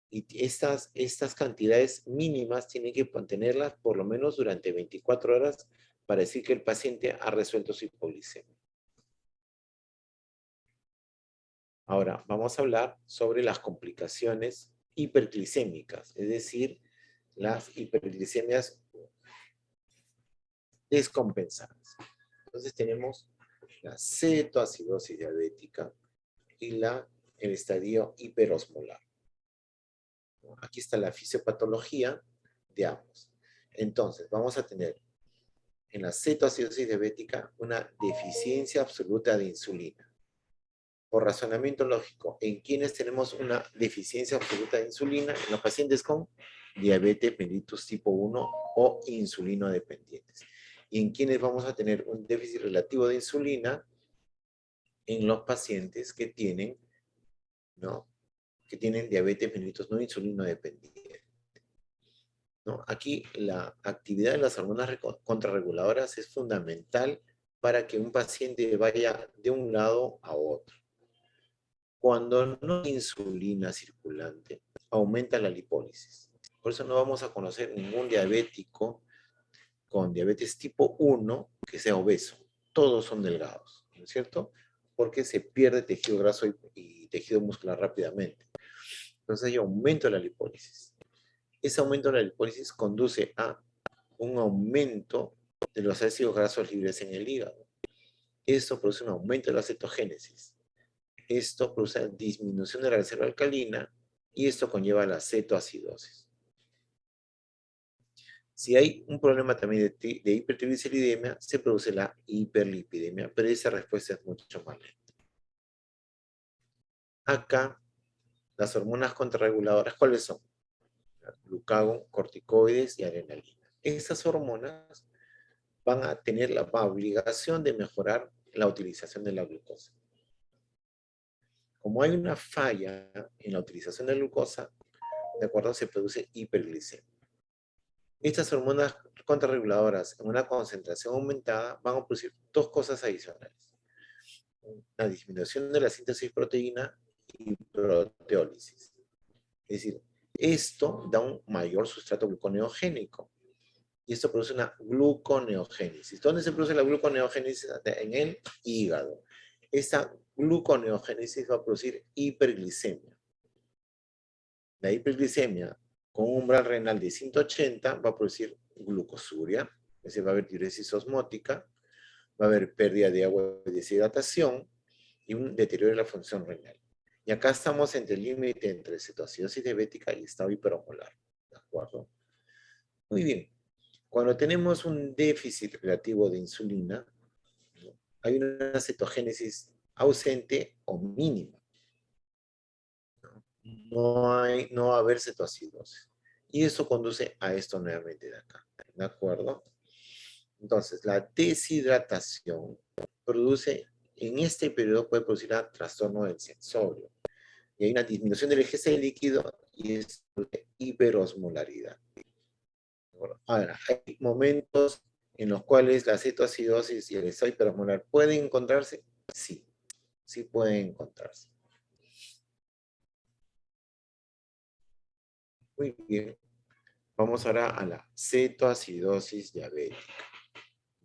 Y estas cantidades mínimas tienen que mantenerlas por lo menos durante 24 horas para decir que el paciente ha resuelto su hipoglicemia. Ahora, vamos a hablar sobre las complicaciones hiperglicémicas, es decir, las hiperglicemias descompensadas. Entonces tenemos la cetoacidosis diabética y el estadio hiperosmolar. Aquí está la fisiopatología de ambos. Entonces, vamos a tener en la cetoacidosis diabética una deficiencia absoluta de insulina. Por razonamiento lógico, en quienes tenemos una deficiencia absoluta de insulina, en los pacientes con diabetes mellitus tipo 1 o insulino dependientes. Y en quienes vamos a tener un déficit relativo de insulina, en los pacientes que tienen, ¿no? Que tienen diabetes mellitus no insulino dependiente, ¿no? Aquí la actividad de las hormonas contrarreguladoras es fundamental para que un paciente vaya de un lado a otro. Cuando no hay insulina circulante, aumenta la lipólisis. Por eso no vamos a conocer ningún diabético con diabetes tipo 1 que sea obeso. Todos son delgados, ¿no es cierto? Porque se pierde tejido graso y tejido muscular rápidamente. Entonces hay aumento de la lipólisis. Ese aumento de la lipólisis conduce a un aumento de los ácidos grasos libres en el hígado. Eso produce un aumento de la cetogénesis. Esto produce disminución de la reserva alcalina y esto conlleva la cetoacidosis. Si hay un problema también de hipertrigliceridemia, se produce la hiperlipidemia, pero esa respuesta es mucho más lenta. Acá, las hormonas contrarreguladoras, ¿cuáles son? Glucagón, corticoides y adrenalina. Estas hormonas van a tener la obligación de mejorar la utilización de la glucosa. Como hay una falla en la utilización de glucosa, ¿de acuerdo? Se produce hiperglicemia. Estas hormonas contrarreguladoras en una concentración aumentada van a producir dos cosas adicionales. La disminución de la síntesis de proteína y proteólisis. Es decir, esto da un mayor sustrato gluconeogénico. Y esto produce una gluconeogénesis. ¿Dónde se produce la gluconeogénesis? En el hígado. Esta gluconeogénesis va a producir hiperglicemia. La hiperglicemia con un umbral renal de 180 va a producir glucosuria, es decir, va a haber diuresis osmótica, va a haber pérdida de agua y deshidratación y un deterioro de la función renal. Y acá estamos entre el límite entre cetoacidosis diabética y estado hiperosmolar. ¿De acuerdo? Muy bien. Cuando tenemos un déficit relativo de insulina, ¿no?, hay una cetogénesis ausente o mínima. No va a haber cetoacidosis. Y eso conduce a esto nuevamente de acá. ¿De acuerdo? Entonces, la deshidratación produce, en este periodo puede producir un trastorno del sensorio. Y hay una disminución del eje C líquido y es hiperosmolaridad. Ahora, hay momentos en los cuales la cetoacidosis y el estado hiperosmolar pueden encontrarse. Sí, sí pueden encontrarse. Muy bien. Vamos ahora a la cetoacidosis diabética,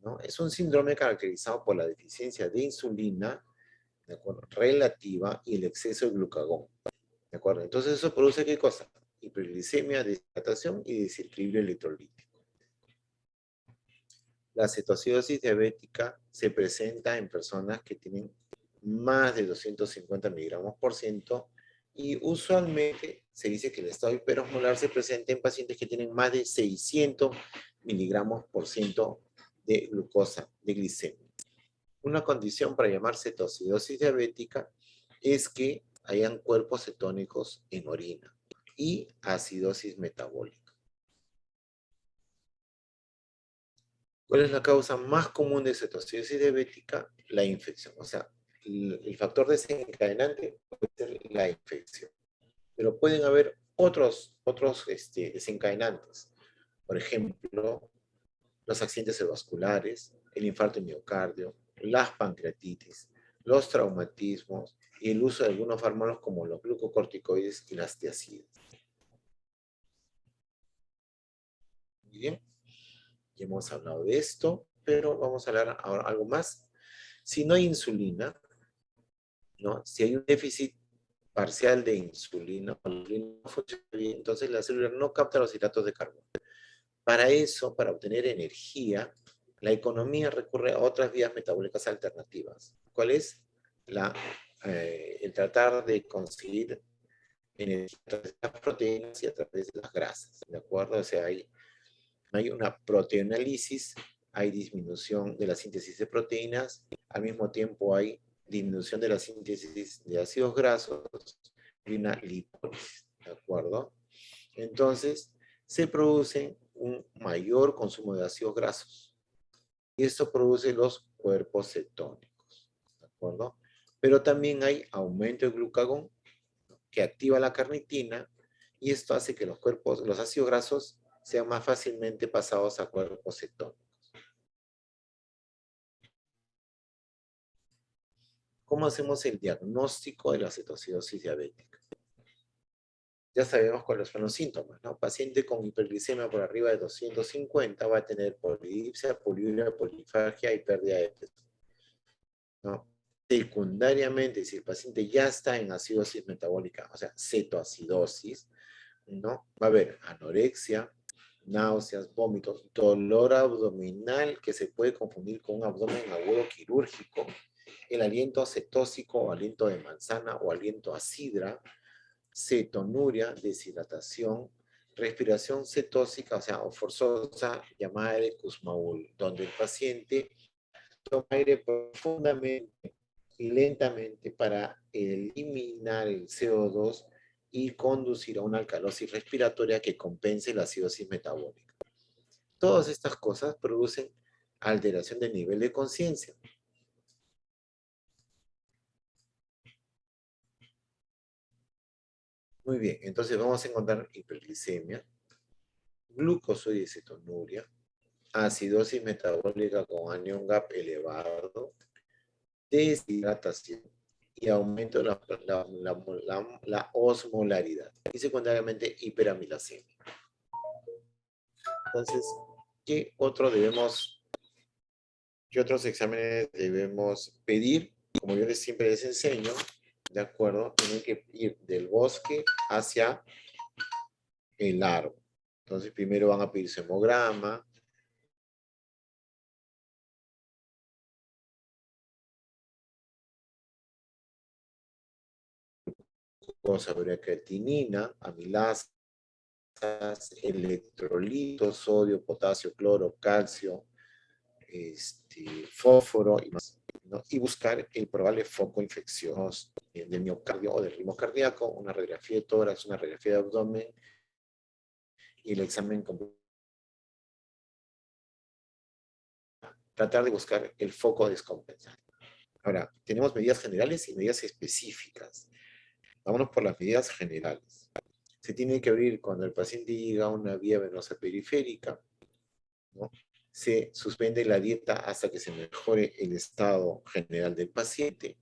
¿no? Es un síndrome caracterizado por la deficiencia de insulina, ¿de acuerdo?, relativa y el exceso de glucagón. ¿De acuerdo? Entonces eso produce ¿qué cosa? Hiperglicemia, deshidratación y desequilibrio electrolítico. La cetoacidosis diabética se presenta en personas que tienen más de 250 miligramos por ciento y usualmente se dice que el estado hiperosmolar se presenta en pacientes que tienen más de 600 miligramos por ciento de glucosa, de glicemia. Una condición para llamar cetoacidosis diabética es que hayan cuerpos cetónicos en orina y acidosis metabólica. ¿Cuál es la causa más común de cetoacidosis diabética? La infección. O sea, el factor desencadenante puede ser la infección. Pero pueden haber otros desencadenantes. Por ejemplo, los accidentes cerebrovasculares, el infarto de miocardio, las pancreatitis, los traumatismos y el uso de algunos fármacos como los glucocorticoides y las tiazidas. Muy bien. Ya hemos hablado de esto, pero vamos a hablar ahora algo más. Si no hay insulina, ¿no?, si hay un déficit parcial de insulina, o la insulina no funciona bien, entonces la célula no capta los hidratos de carbono. Para eso, para obtener energía, la economía recurre a otras vías metabólicas alternativas. ¿Cuál es? El tratar de conseguir energía a través de las proteínas y a través de las grasas. ¿De acuerdo? O sea, hay una proteoanálisis, hay disminución de la síntesis de proteínas, al mismo tiempo hay disminución de la síntesis de ácidos grasos y una lipólisis, ¿de acuerdo? Entonces, se produce un mayor consumo de ácidos grasos y esto produce los cuerpos cetónicos, ¿de acuerdo? Pero también hay aumento de glucagón que activa la carnitina y esto hace que los ácidos grasos sean más cefalmente pasados a cuerpos cetónicos. ¿Cómo hacemos el diagnóstico de la cetoacidosis diabética? Ya sabemos cuáles son los síntomas, ¿no? Paciente con hiperglicemia por arriba de 250 va a tener polidipsia, poliuria, polifagia y pérdida de peso, ¿no? Secundariamente, si el paciente ya está en acidosis metabólica, o sea, cetoacidosis, ¿no?, va a haber anorexia, náuseas, vómitos, dolor abdominal que se puede confundir con un abdomen agudo quirúrgico El aliento cetósico o aliento de manzana o aliento a sidra, cetonuria, deshidratación, respiración cetósica, o sea, o forzosa, llamada de Kussmaul, donde el paciente toma aire profundamente y lentamente para eliminar el CO2 y conducir a una alcalosis respiratoria que compense la acidosis metabólica. Todas estas cosas producen alteración del nivel de conciencia. Muy bien, entonces vamos a encontrar hiperglicemia, glucosodiacetonuria, acidosis metabólica con anion gap elevado, deshidratación y aumento de la osmolaridad y secundariamente hiperamilasemia. Entonces, ¿qué otros exámenes debemos pedir? Como yo siempre les enseño, ¿de acuerdo? Tienen que ir del bosque hacia el árbol. Entonces, primero van a pedir su hemograma, creatinina, amilasas, electrolitos, sodio, potasio, cloro, calcio, fósforo y más, ¿no? Y buscar el probable foco infeccioso del miocardio o del ritmo cardíaco, una radiografía de tórax, una radiografía de abdomen y el examen completo. Tratar de buscar el foco descompensado. Ahora, tenemos medidas generales y medidas específicas. Vámonos por las medidas generales. Se tiene que abrir cuando el paciente llega a una vía venosa periférica, ¿no? Se suspende la dieta hasta que se mejore el estado general del paciente.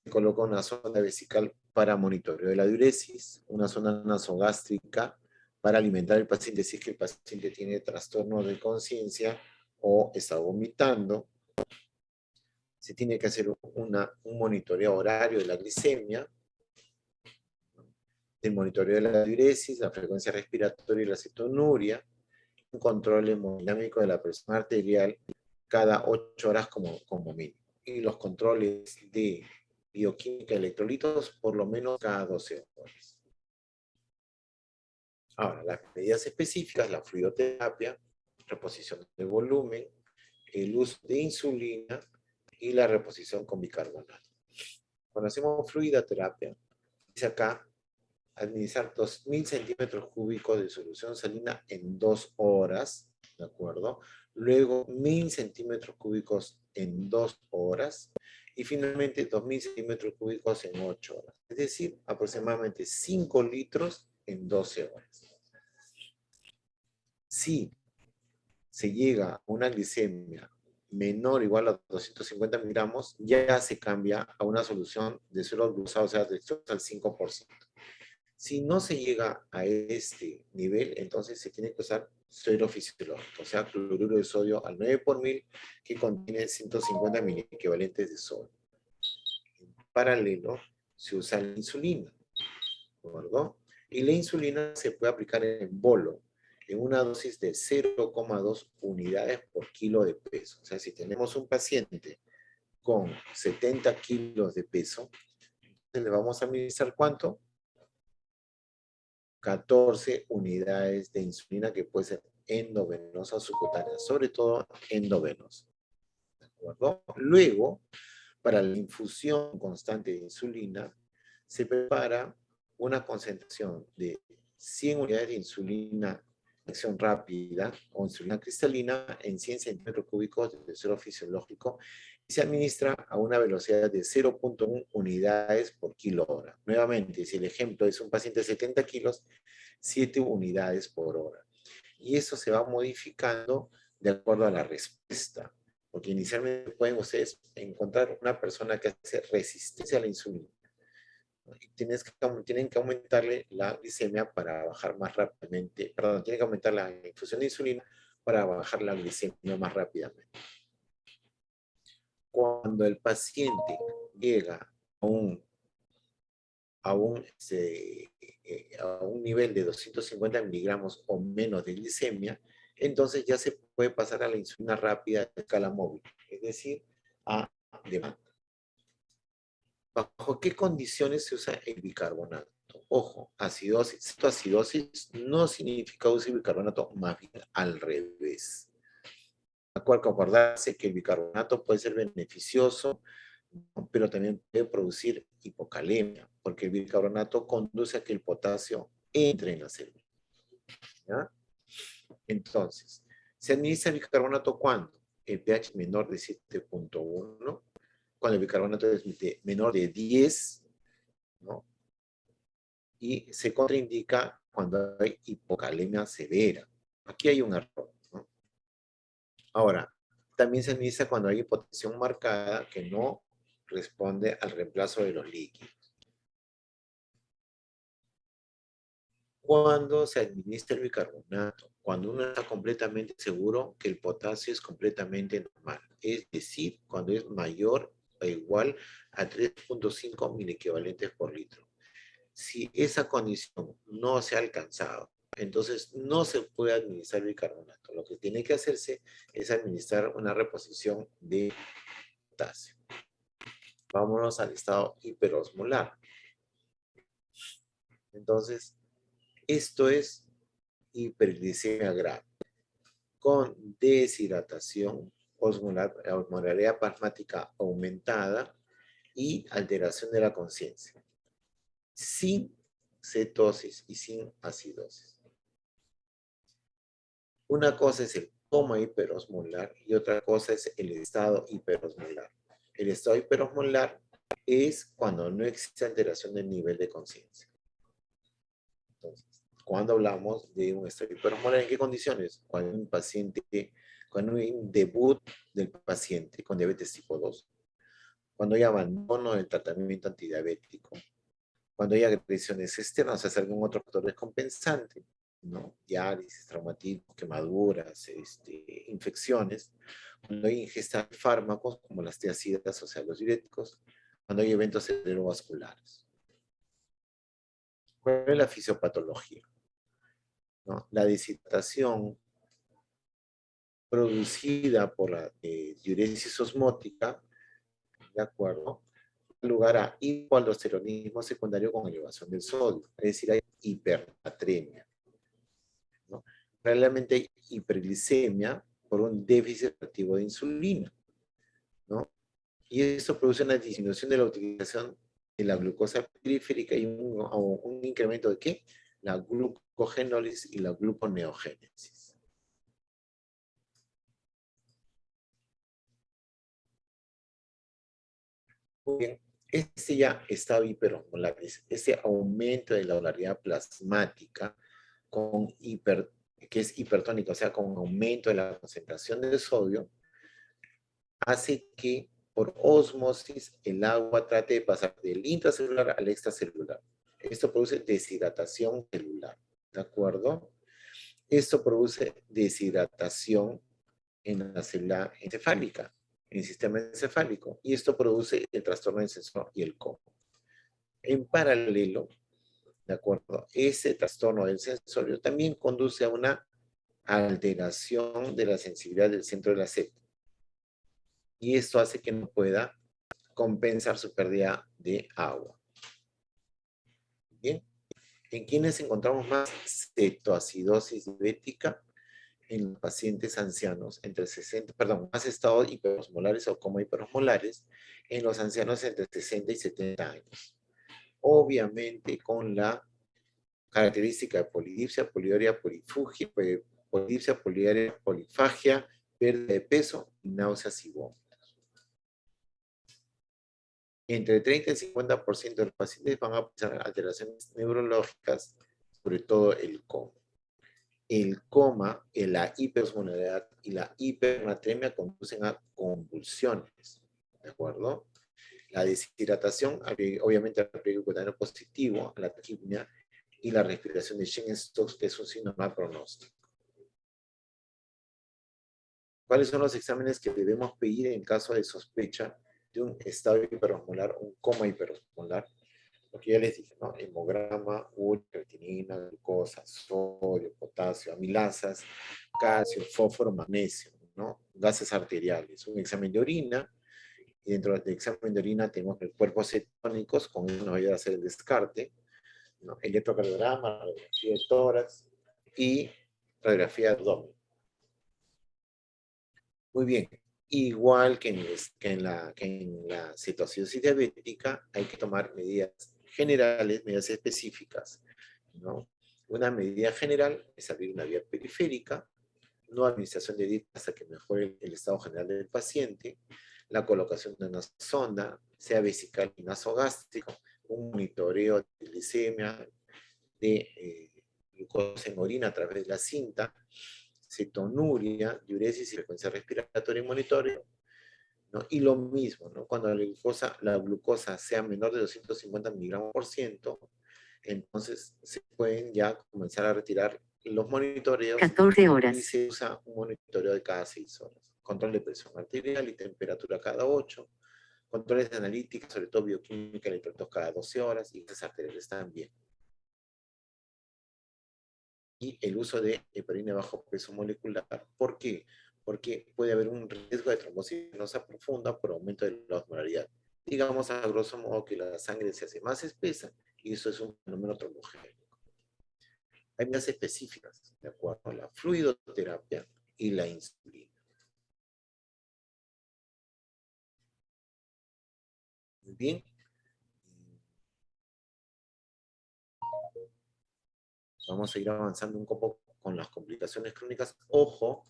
Se coloca una sonda vesical para monitoreo de la diuresis, una sonda nasogástrica para alimentar al paciente si es que el paciente tiene trastorno de conciencia o está vomitando. Se tiene que hacer un monitoreo horario de la glicemia, el monitoreo de la diuresis, la frecuencia respiratoria y la cetonuria, un control hemodinámico de la presión arterial cada 8 horas como mínimo. Y los controles de bioquímica de electrolitos por lo menos cada 12 horas. Ahora, las medidas específicas, la fluidoterapia, reposición de volumen, el uso de insulina y la reposición con bicarbonato. Cuando hacemos fluidoterapia, dice acá, administrar 2.000 centímetros cúbicos de solución salina en 2 horas, ¿de acuerdo? Luego 1.000 centímetros cúbicos en 2 horas y finalmente 2.000 centímetros cúbicos en 8 horas. Es decir, aproximadamente 5 litros en 12 horas. Si se llega a una glicemia menor o igual a 250 miligramos, ya se cambia a una solución de suero glosado, o sea, de al 5%. Si no se llega a este nivel, entonces se tiene que usar suero fisiológico, o sea, cloruro de sodio al 9 por mil, que contiene 150 miliequivalentes de sodio. En paralelo, se usa la insulina, ¿de acuerdo? Y la insulina se puede aplicar en bolo, en una dosis de 0,2 unidades por kilo de peso. O sea, si tenemos un paciente con 70 kilos de peso, entonces le vamos a administrar ¿cuánto? 14 unidades de insulina que puede ser endovenosa o subcutánea, sobre todo endovenosa. ¿De acuerdo? Luego, para la infusión constante de insulina, se prepara una concentración de 100 unidades de insulina de acción rápida o insulina cristalina en 100 centímetros cúbicos de suero fisiológico y se administra a una velocidad de 0,1 unidades por kilo hora. Nuevamente, si el ejemplo es un paciente de 70 kilos, 7 unidades por hora. Y eso se va modificando de acuerdo a la respuesta. Porque inicialmente pueden ustedes encontrar una persona que hace resistencia a la insulina. Y tienen que aumentarle la glicemia para bajar más rápidamente. Perdón, tienen que aumentar la infusión de insulina para bajar la glicemia más rápidamente. Cuando el paciente llega a un nivel de 250 miligramos o menos de glicemia, entonces ya se puede pasar a la insulina rápida de escala móvil, es decir, a demanda. ¿Bajo qué condiciones se usa el bicarbonato? Ojo, acidosis. Cetoacidosis no significa uso de bicarbonato, más bien al revés. De acuerdo, acordarse que el bicarbonato puede ser beneficioso, pero también puede producir hipocalemia, porque el bicarbonato conduce a que el potasio entre en la célula. ¿Ya? Entonces, ¿se administra el bicarbonato cuándo? El pH menor de 7.1, cuando el bicarbonato es menor de 10, ¿no? Y se contraindica cuando hay hipocalemia severa. Aquí hay un error, ¿no? Ahora, también se administra cuando hay hipotensión marcada que no responde al reemplazo de los líquidos. Cuando se administra el bicarbonato, cuando uno está completamente seguro que el potasio es completamente normal, es decir, cuando es mayor o igual a 3.5 miliequivalentes por litro. Si esa condición no se ha alcanzado, entonces no se puede administrar bicarbonato. Lo que tiene que hacerse es administrar una reposición de potasio. Vámonos al estado hiperosmolar. Entonces, esto es hiperglicemia grave, con deshidratación, osmolaridad plasmática aumentada y alteración de la conciencia, sin cetosis y sin acidosis. Una cosa es el coma hiperosmolar y otra cosa es el estado hiperosmolar. El estado hiperosmolar es cuando no existe alteración del nivel de conciencia. Entonces, cuando hablamos de un estado hiperosmolar, ¿en qué condiciones? Cuando un paciente, cuando hay un debut del paciente con diabetes tipo 2, cuando hay abandono del tratamiento antidiabético, cuando hay agresiones externas, o sea, algún otro factor descompensante, ¿no? Diálisis, traumatismo, quemaduras, infecciones, cuando hay ingesta de fármacos como las tiazidas, o sea, los diuréticos, cuando hay eventos cerebrovasculares. ¿Cuál es la fisiopatología? ¿No? La deshidratación producida por la diuresis osmótica, ¿de acuerdo? Lugar a hipoaldosteronismo secundario con elevación del sodio, es decir, hay hipernatremia, ¿no? Realmente hay hiperglicemia por un déficit activo de insulina, ¿no? Y eso produce una disminución de la utilización de la glucosa periférica y un incremento de ¿qué? La glucogenólisis y la gluconeogénesis. Muy bien, este ya estado hiperosmolar, ese aumento de la osmolaridad plasmática que es hipertónica, o sea, con aumento de la concentración de sodio, hace que por ósmosis el agua trate de pasar del intracelular al extracelular. Esto produce deshidratación celular, ¿de acuerdo? Esto produce deshidratación en la célula encefálica, en el sistema encefálico, y esto produce el trastorno del sensor y el coma. En paralelo, ¿de acuerdo? Ese trastorno del sensorio también conduce a una alteración de la sensibilidad del centro de la célula. Y esto hace que no pueda compensar su pérdida de agua. Bien. ¿En quiénes encontramos más cetoacidosis diabética? En los pacientes ancianos entre 60, perdón, más estados hiperosmolares o como hiperosmolares en los ancianos entre 60 y 70 años. Obviamente con la característica de polidipsia, poliuria, polifugia, polidipsia, poliuria, polifagia, pérdida de peso y náuseas y vómitos. Entre 30 y 50% de los pacientes van a presentar alteraciones neurológicas, sobre todo el coma. El coma, la hiperosmolaridad y la hipernatremia conducen a convulsiones, ¿de acuerdo? La deshidratación, obviamente al pliegue cutáneo positivo, a la taquipnea y la respiración de Cheyne-Stokes, que es un signo mal pronóstico. ¿Cuáles son los exámenes que debemos pedir en caso de sospecha de un estado hiperosmolar, un coma hiperosmolar? Lo que ya les dije, ¿no? Hemograma, urea, creatinina, glucosa, sodio, potasio, amilasas, calcio, fósforo, magnesio, ¿no? Gases arteriales, un examen de orina Y dentro del examen de orina tenemos el cuerpo cetónicos, con eso nos va a ayudar a hacer el descarte, ¿no? Electrocardiograma, radiografía de tórax y radiografía de abdomen. Muy bien. Igual que en la cetoacidosis diabética, hay que tomar medidas generales, medidas específicas, ¿no? Una medida general es abrir una vía periférica, no administración de dieta hasta que mejore el estado general del paciente, la colocación de una sonda, sea vesical y nasogástrico, un monitoreo de glicemia, de glucosa en orina a través de la cinta, cetonuria, diuresis y frecuencia respiratoria y monitoreo, ¿no? Y lo mismo, ¿no? Cuando la glucosa sea menor de 250 miligramos por ciento, entonces se pueden ya comenzar a retirar los monitoreos. 14 horas. Y se usa un monitoreo de cada 6 horas. Control de presión arterial y temperatura cada 8. Controles de analítica, sobre todo bioquímica y electrolitos cada 12 horas. Y esas arteriales también. Y el uso de heparina bajo peso molecular. ¿Por qué? Porque puede haber un riesgo de trombosis venosa profunda por aumento de la osmolaridad. Digamos a grosso modo que la sangre se hace más espesa y eso es un fenómeno trombogénico. Hay medidas específicas de acuerdo a la fluidoterapia y la insulina. Muy bien. Vamos a ir avanzando un poco con las complicaciones crónicas. Ojo,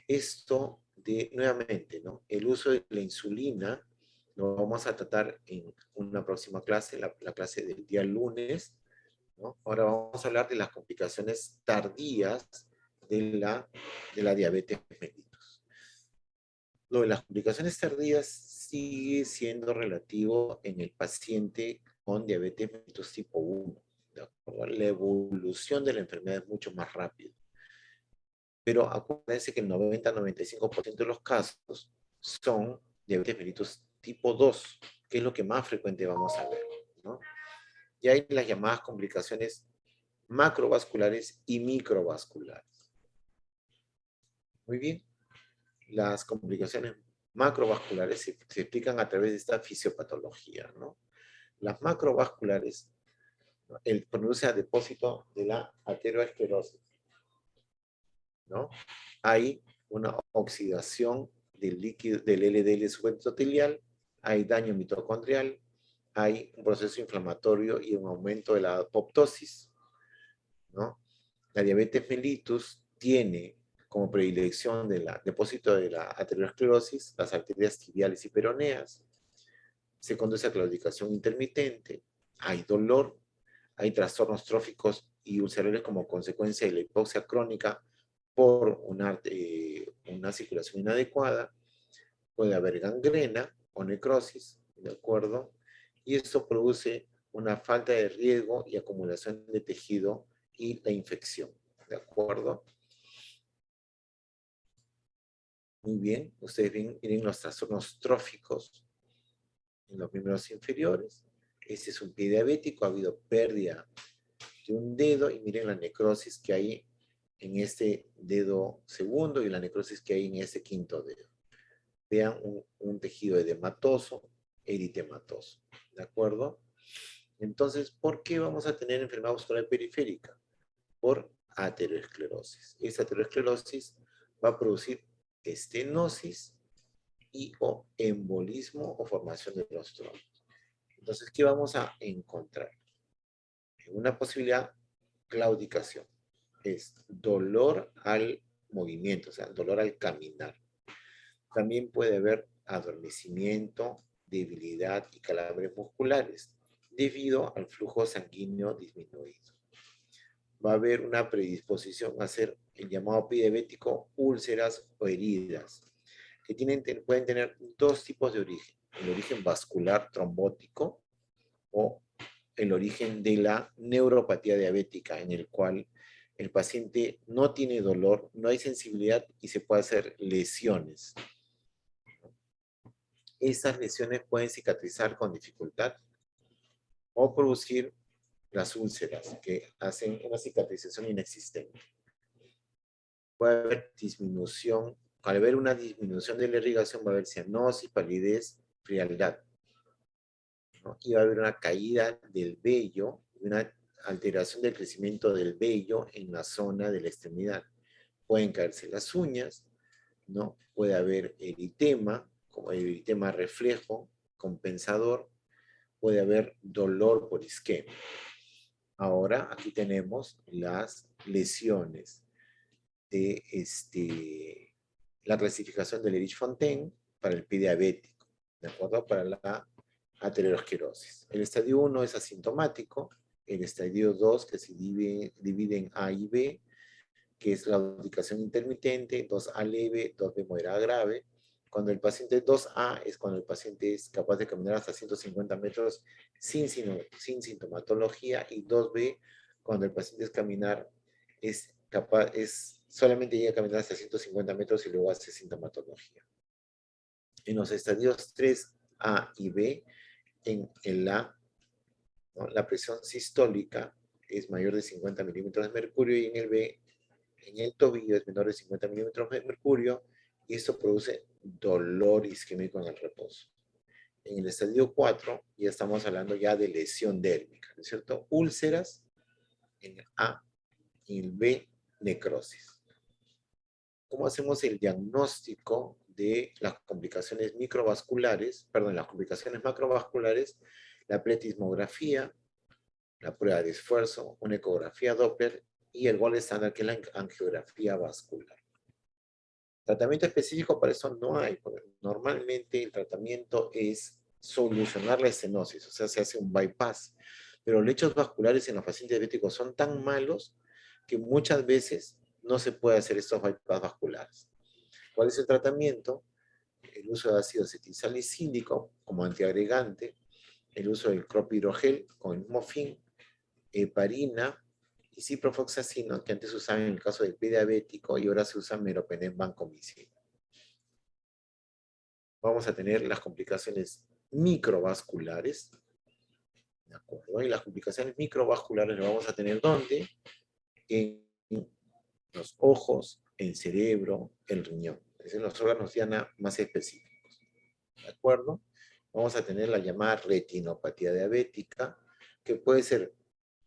esto de, nuevamente, ¿no? El uso de la insulina lo vamos a tratar en una próxima clase, la clase del día lunes, ¿no? Ahora vamos a hablar de las complicaciones tardías de la diabetes mellitus. Lo de las complicaciones tardías sigue siendo relativo en el paciente con diabetes mellitus tipo 1. ¿De acuerdo? La evolución de la enfermedad es mucho más rápida. Pero acuérdense que el 90-95% de los casos son diabetes mellitus tipo 2, que es lo que más frecuente vamos a ver, ¿no? Y hay las llamadas complicaciones macrovasculares y microvasculares. Muy bien. Las complicaciones macrovasculares se explican a través de esta fisiopatología, ¿no? Las macrovasculares, ¿no? Produce a depósito de la aterosclerosis, ¿no? Hay una oxidación del líquido del LDL subendotelial, hay daño mitocondrial, hay un proceso inflamatorio y un aumento de la apoptosis, ¿no? La diabetes mellitus tiene como predilección del depósito de la aterosclerosis las arterias tibiales y peroneas, se conduce a claudicación intermitente, hay dolor, hay trastornos tróficos y ulcerales como consecuencia de la hipoxia crónica por una circulación inadecuada, puede haber gangrena o necrosis, ¿de acuerdo? Y esto produce una falta de riego y acumulación de tejido y la infección, ¿de acuerdo? Muy bien, ustedes miren los trastornos tróficos en los miembros inferiores. Este es un pie diabético, ha habido pérdida de un dedo y miren la necrosis que hay en este dedo segundo y la necrosis que hay en este quinto dedo. Vean un tejido edematoso, eritematoso, ¿de acuerdo? Entonces, ¿por qué vamos a tener enfermedad vascular periférica? Por aterosclerosis. Esa aterosclerosis va a producir estenosis y o embolismo o formación de los trombos. Entonces, ¿qué vamos a encontrar? Una posibilidad, claudicación. Es dolor al movimiento, o sea, dolor al caminar. También puede haber adormecimiento, debilidad y calambres musculares debido al flujo sanguíneo disminuido. Va a haber una predisposición a hacer el llamado pie diabético, úlceras o heridas, que pueden tener dos tipos de origen. El origen vascular trombótico o el origen de la neuropatía diabética, en el cual el paciente no tiene dolor, no hay sensibilidad y se puede hacer lesiones. Esas lesiones pueden cicatrizar con dificultad o producir las úlceras, que hacen una cicatrización inexistente. Puede haber disminución, al haber una disminución de la irrigación va a haber cianosis, palidez frialdad, ¿no? Y va a haber una caída del vello, una alteración del crecimiento del vello en la zona de la extremidad. Pueden caerse las uñas, ¿no? Puede haber eritema, como el eritema reflejo, compensador, puede haber dolor por isquemia. Ahora, aquí tenemos las lesiones de la clasificación del Erich-Fontaine para el pie diabético, ¿de acuerdo? Para la aterosclerosis. El estadio 1 es asintomático, el estadio 2, que se divide en A y B, que es la audicación intermitente, 2A leve, 2B moderada grave. Cuando el paciente 2A es cuando el paciente es capaz de caminar hasta 150 metros sin sintomatología, y 2B cuando el paciente solamente llega a caminar hasta 150 metros y luego hace sintomatología. En los estadios 3A y B, en el A, ¿no?, la presión sistólica es mayor de 50 milímetros de mercurio, y en el B, en el tobillo, es menor de 50 milímetros de mercurio, y esto produce dolor isquémico en el reposo. En el estadio 4 ya estamos hablando ya de lesión dérmica, ¿no es cierto? Úlceras en el A, y en el B, necrosis. ¿Cómo hacemos el diagnóstico de las complicaciones las complicaciones macrovasculares? La pletismografía, la prueba de esfuerzo, una ecografía Doppler y el gol estándar, que es la angiografía vascular. Tratamiento específico para eso no hay, porque normalmente el tratamiento es solucionar la estenosis, o sea, se hace un bypass, pero los hechos vasculares en los pacientes diabéticos son tan malos que muchas veces no se puede hacer estos bypass vasculares. ¿Cuál es el tratamiento? El uso de ácido acetilsalicílico como antiagregante, el uso del clopidogrel con el mismo fin, heparina y ciprofloxacino, que antes se usaban en el caso del pie diabético y ahora se usa meropenem vancomicina. Vamos a tener las complicaciones microvasculares, ¿de acuerdo? Y las complicaciones microvasculares las vamos a tener ¿dónde? En los ojos, el cerebro, el riñón. Es decir, los órganos ya más específicos, ¿de acuerdo? Vamos a tener la llamada retinopatía diabética, que puede ser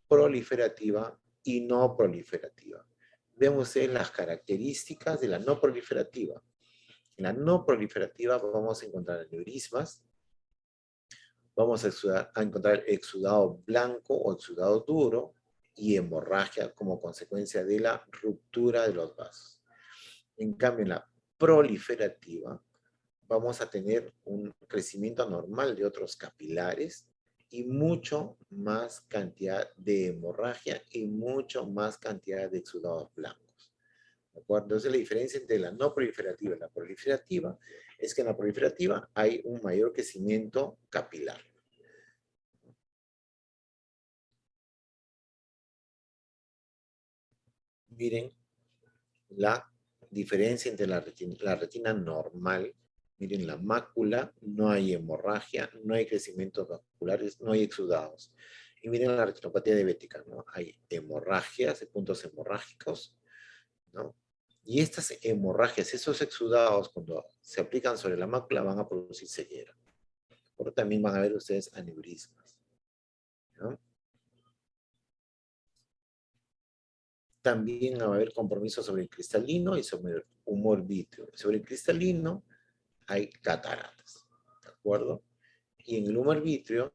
proliferativa y no proliferativa. Vean ustedes las características de la no proliferativa. En la no proliferativa vamos a encontrar aneurismas, vamos a encontrar exudado blanco o exudado duro y hemorragia como consecuencia de la ruptura de los vasos. En cambio, en la proliferativa vamos a tener un crecimiento anormal de otros capilares y mucho más cantidad de hemorragia y mucho más cantidad de exudados blancos. ¿De acuerdo? Entonces, la diferencia entre la no proliferativa y la proliferativa es que en la proliferativa hay un mayor crecimiento capilar. Miren la diferencia entre la retina normal. Miren la mácula, no hay hemorragia, no hay crecimientos vasculares, no hay exudados. Y miren la retinopatía diabética, ¿no? Hay hemorragias, puntos hemorrágicos, ¿no? Y estas hemorragias, esos exudados, cuando se aplican sobre la mácula, van a producir ceguera. Por lo también van a ver ustedes aneurismas, ¿no? También va a haber compromiso sobre el cristalino y sobre el humor vítreo. Sobre el cristalino hay cataratas, ¿de acuerdo? Y en el humor vítreo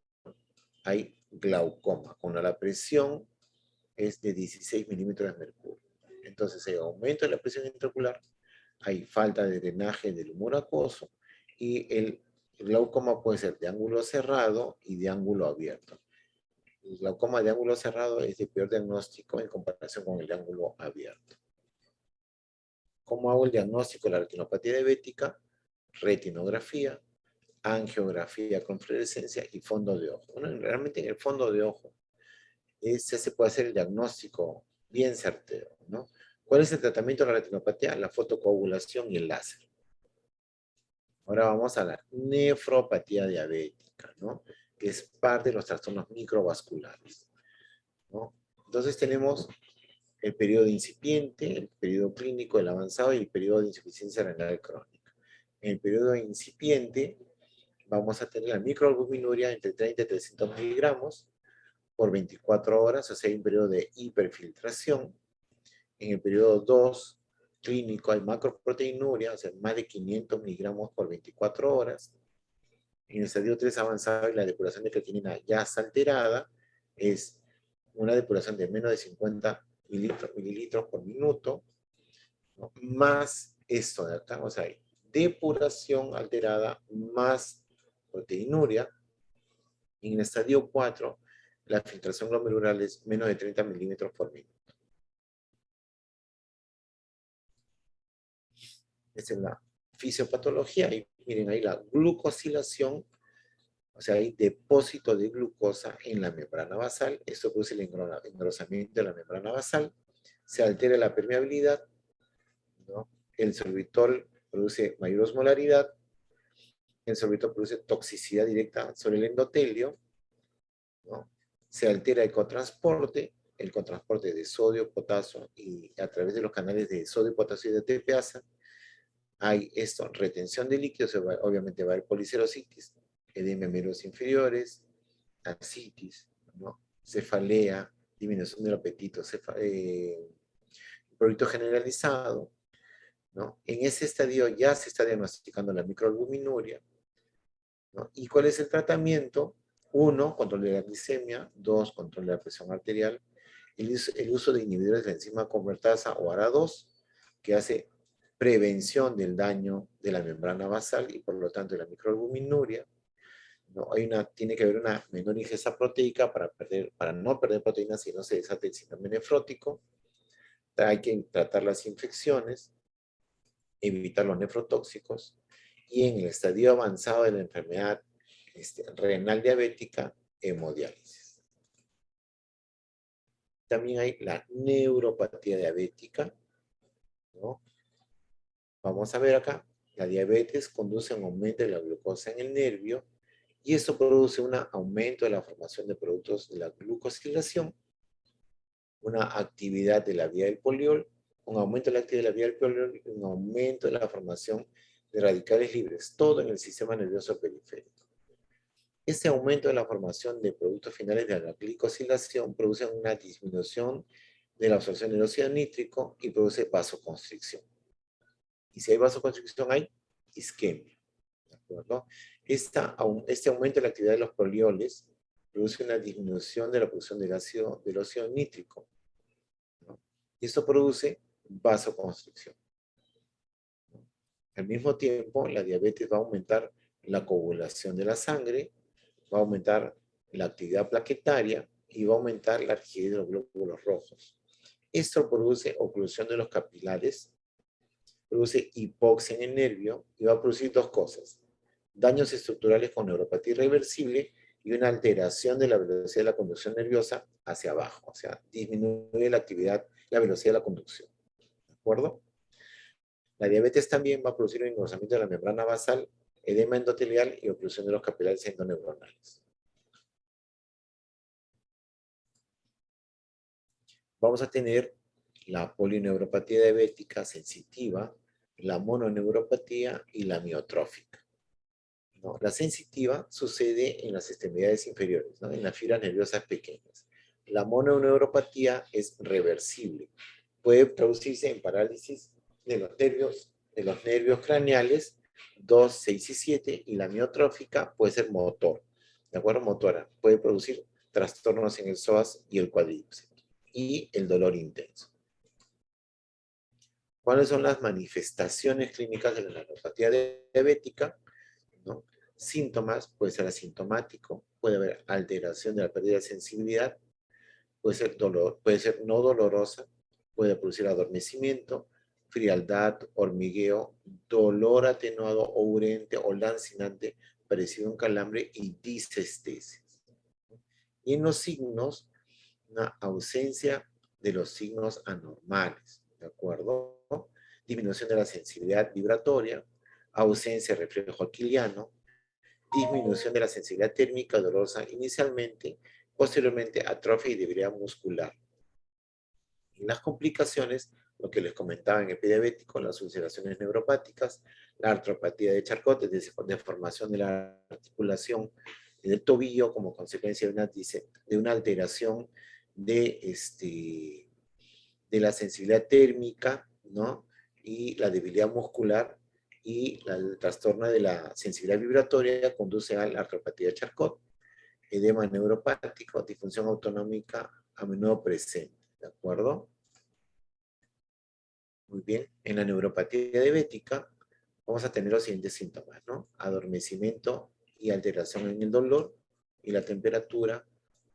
hay glaucoma, cuando la presión es de 16 milímetros de mercurio. Entonces hay aumento de la presión intraocular, hay falta de drenaje del humor acuoso, y el glaucoma puede ser de ángulo cerrado y de ángulo abierto. El glaucoma de ángulo cerrado es de peor diagnóstico en comparación con el de ángulo abierto. ¿Cómo hago el diagnóstico de la retinopatía diabética? Retinografía, angiografía con fluorescencia y fondo de ojo. Bueno, realmente en el fondo de ojo se puede hacer el diagnóstico bien certero, ¿no? ¿Cuál es el tratamiento de la retinopatía? La fotocoagulación y el láser. Ahora vamos a la nefropatía diabética, ¿no? Que es parte de los trastornos microvasculares, ¿no? Entonces tenemos el periodo incipiente, el periodo clínico, el avanzado y el periodo de insuficiencia renal crónica. En el periodo incipiente vamos a tener la microalbuminuria entre 30 y 300 miligramos por 24 horas, o sea, hay un periodo de hiperfiltración. En el periodo 2 clínico hay macroproteinuria, o sea, más de 500 miligramos por 24 horas. En el estadio 3 avanzado y la depuración de creatinina ya está alterada, es una depuración de menos de 50 mililitros por minuto, ¿no? Más esto de acá, o sea, hay depuración alterada más proteinuria. En el estadio 4, la filtración glomerular es menos de 30 milímetros por minuto. Esta es la fisiopatología. Y miren ahí la glucosilación, o sea, hay depósito de glucosa en la membrana basal. Esto produce el engrosamiento de la membrana basal. Se altera la permeabilidad, ¿no? El sorbitol produce mayor osmolaridad. El sorbitol produce toxicidad directa sobre el endotelio, ¿no? Se altera el cotransporte de sodio, potasio, y a través de los canales de sodio, potasio y de TPasa, hay esto, retención de líquidos, obviamente va a haber policerositis, edema en miembros inferiores, ascitis, ¿no? Cefalea, disminución del apetito, prurito generalizado, ¿no? En ese estadio ya se está diagnosticando la microalbuminuria, ¿no? ¿Y cuál es el tratamiento? 1, control de la glicemia. 2, control de la presión arterial. El uso de inhibidores de la enzima convertasa o ARA2, que hace prevención del daño de la membrana basal y por lo tanto de la microalbuminuria, ¿no? Tiene que haber una menor ingesta proteica para no perder proteínas y no se desate el síndrome nefrótico. Hay que tratar las infecciones, evitar los nefrotóxicos, y en el estadio avanzado de la enfermedad renal diabética, hemodiálisis. También hay la neuropatía diabética, ¿no? Vamos a ver acá, la diabetes conduce a un aumento de la glucosa en el nervio y esto produce un aumento de la formación de productos de la glucosilación, una actividad de la vía del poliol, un aumento de la actividad de la vía del poliol y un aumento de la formación de radicales libres, todo en el sistema nervioso periférico. Este aumento de la formación de productos finales de la glicosilación produce una disminución de la absorción del óxido nítrico y produce vasoconstricción. Y si hay vasoconstricción, hay isquemia. ¿De acuerdo? Este aumento de la actividad de los polioles produce una disminución de la producción del óxido nítrico, ¿no? Y esto produce vasoconstricción. Al mismo tiempo, la diabetes va a aumentar la coagulación de la sangre, va a aumentar la actividad plaquetaria y va a aumentar la rigidez de los glóbulos rojos. Esto produce oclusión de los capilares, produce hipoxia en el nervio y va a producir dos cosas: daños estructurales con neuropatía irreversible y una alteración de la velocidad de la conducción nerviosa hacia abajo, o sea, disminuye la actividad, la velocidad de la conducción. ¿De acuerdo? La diabetes también va a producir un engrosamiento de la membrana basal, edema endotelial y oclusión de los capilares endoneuronales. Vamos a tener la polineuropatía diabética sensitiva, la mononeuropatía y la miotrófica, ¿no? La sensitiva sucede en las extremidades inferiores, ¿no? En las fibras nerviosas pequeñas. La mononeuropatía es reversible. Puede traducirse en parálisis de los nervios craneales 2, 6 y 7, y la miotrófica puede ser motor, ¿de acuerdo? Motora. Puede producir trastornos en el psoas y el cuádriceps y el dolor intenso. ¿Cuáles son las manifestaciones clínicas de la neuropatía diabética? ¿No? Síntomas: puede ser asintomático, puede haber alteración de la pérdida de sensibilidad, puede ser dolor, puede ser no dolorosa, puede producir adormecimiento, frialdad, hormigueo, dolor atenuado o urente o lancinante parecido a un calambre y disestesis. Y en los signos, una ausencia de los signos anormales, ¿de acuerdo? Disminución de la sensibilidad vibratoria, ausencia de reflejo aquiliano, disminución de la sensibilidad térmica dolorosa inicialmente, posteriormente atrofia y debilidad muscular. En las complicaciones lo que les comentaba en el pie diabético, las ulceraciones neuropáticas, la artropatía de Charcot, es decir, deformación de la articulación del tobillo como consecuencia de una alteración de la sensibilidad térmica, ¿no? Y la debilidad muscular y el trastorno de la sensibilidad vibratoria conduce a la artropatía de Charcot, edema neuropático, disfunción autonómica a menudo presente, ¿de acuerdo? Muy bien, en la neuropatía diabética vamos a tener los siguientes síntomas, ¿no? Adormecimiento y alteración en el dolor y la temperatura,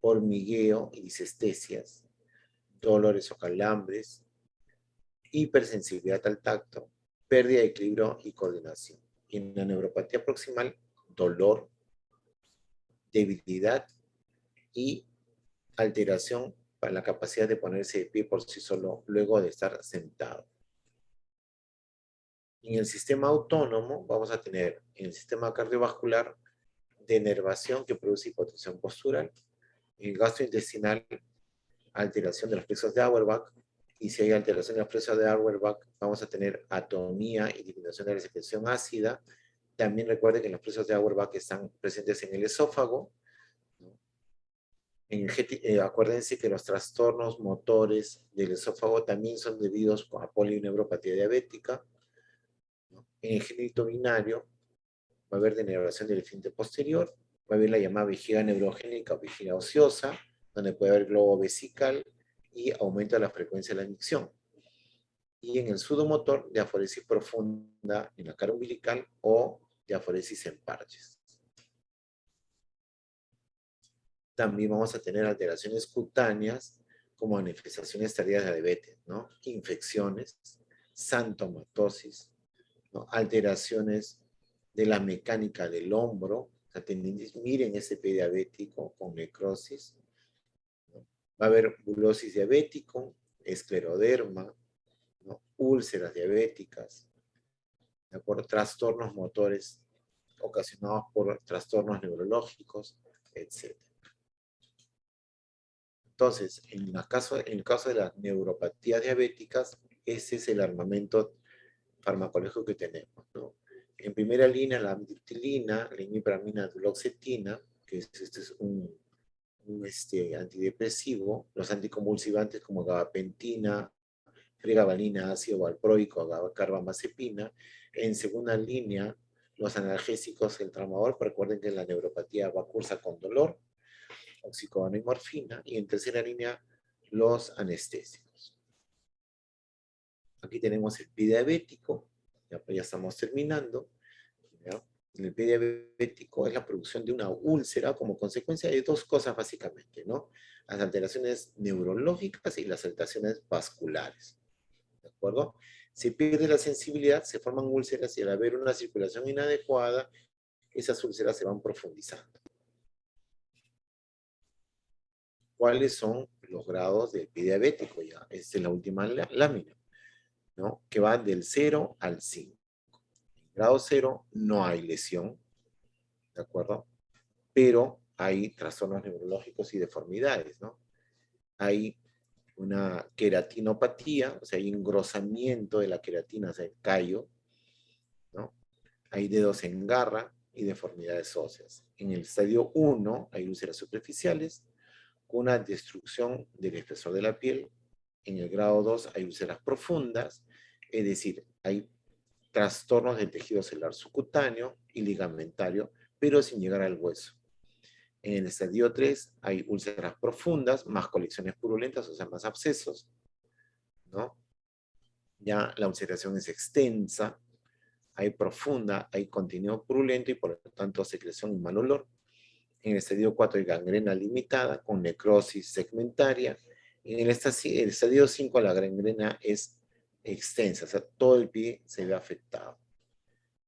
hormigueo y disestesias, dolores o calambres, hipersensibilidad al tacto, pérdida de equilibrio y coordinación. Y en la neuropatía proximal, dolor, debilidad y alteración para la capacidad de ponerse de pie por sí solo luego de estar sentado. En el sistema autónomo vamos a tener en el sistema cardiovascular denervación que produce hipotensión postural, en el gastrointestinal alteración de los plexos de Auerbach, y si hay alteración de los plexos de Auerbach vamos a tener atonía y disminución de la secreción ácida. También recuerden que los plexos de Auerbach están presentes en el esófago, ¿no? Acuérdense que los trastornos motores del esófago también son debidos a polineuropatía diabética, ¿no? En el génito binario va a haber denervación del esfínter posterior, va a haber la llamada vejiga neurogénica o vejiga ociosa, donde puede haber globo vesical y aumento de la frecuencia de la micción. Y en el sudomotor, diaforesis profunda en la cara umbilical o diaforesis en parches. También vamos a tener alteraciones cutáneas como manifestaciones tardías de diabetes, ¿no? Infecciones, santomatosis, ¿no? Alteraciones de la mecánica del hombro, o sea, miren ese pie diabético con necrosis, ¿no? Va a haber bulosis diabético, escleroderma, ¿no? Úlceras diabéticas, ¿de acuerdo? Trastornos motores ocasionados por trastornos neurológicos, etc. Entonces, en el caso de las neuropatías diabéticas, ese es el armamento farmacológico que tenemos, ¿no? En primera línea, la amdiptilina, la imipramina, duloxetina, que es un antidepresivo, los anticonvulsivantes como gabapentina, pregabalina, ácido valproico, carbamazepina. En segunda línea, los analgésicos, el tramador, recuerden que la neuropatía va cursa con dolor, oxicodona y morfina. Y en tercera línea, los anestésicos. Aquí tenemos el pie diabético, ya estamos terminando, ¿ya? El pie diabético es la producción de una úlcera como consecuencia de dos cosas básicamente, ¿no? Las alteraciones neurológicas y las alteraciones vasculares, ¿de acuerdo? Se pierde la sensibilidad, se forman úlceras y al haber una circulación inadecuada, esas úlceras se van profundizando. ¿Cuáles son los grados del pie diabético? Ya, esta es la última lámina, ¿no? Que va del 0 al 5. En grado 0 no hay lesión, ¿de acuerdo? Pero hay trastornos neurológicos y deformidades, ¿no? Hay una queratinopatía, o sea, hay engrosamiento de la queratina, o sea, el callo, ¿no? Hay dedos en garra y deformidades óseas. En el estadio 1 hay úlceras superficiales, con una destrucción del espesor de la piel. En el grado 2 hay úlceras profundas, es decir, hay trastornos del tejido celular subcutáneo y ligamentario, pero sin llegar al hueso. En el estadio 3 hay úlceras profundas, más colecciones purulentas, o sea, más abscesos, ¿no? Ya la ulceración es extensa, hay profunda, hay contenido purulento y por lo tanto secreción y mal olor. En el estadio 4 hay gangrena limitada con necrosis segmentaria. En el estadio 5 la gangrena es extensa, o sea, todo el pie se ve afectado,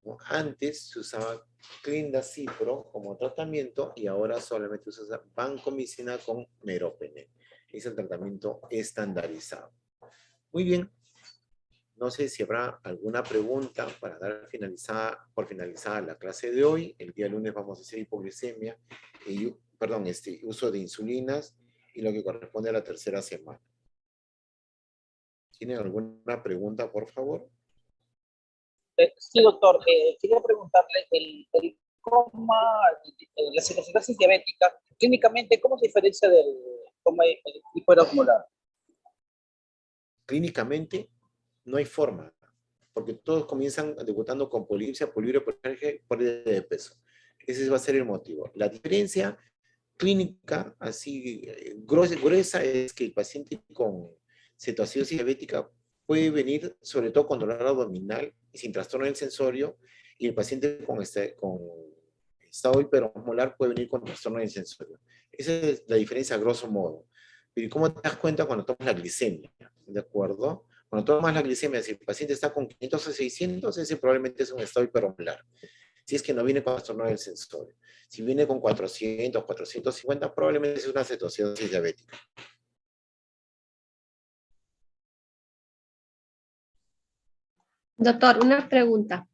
¿no? Antes se usaba clindazepam como tratamiento y ahora solamente se usa vancomicina con meropenem. Es el tratamiento estandarizado. Muy bien. No sé si habrá alguna pregunta para dar por finalizada la clase de hoy. El día lunes vamos a hacer hipoglucemia, uso de insulinas y lo que corresponde a la tercera semana. ¿Tienen alguna pregunta, por favor? Sí, doctor, quería preguntarle el coma, la cirrosis diabética, clínicamente, ¿cómo se diferencia del coma hiperosmolar? Clínicamente no hay forma, porque todos comienzan debutando con polipsia, poliuria, poliarquia, pérdida de peso. Ese va a ser el motivo. La diferencia clínica, así gruesa, es que el paciente con cetoacidosis diabética puede venir sobre todo con dolor abdominal y sin trastorno del sensorio, y el paciente con estado hiperosmolar puede venir con trastorno del sensorio. Esa es la diferencia a grosso modo. Pero ¿cómo te das cuenta cuando tomas la glicemia? ¿De acuerdo? Cuando tomas la glicemia, si el paciente está con 500 o 600, ese probablemente es un estado hiperosmolar. Si es que no viene con trastorno del sensorio. Si viene con 400, 450, probablemente es una cetoacidosis diabética. Doctor, una pregunta.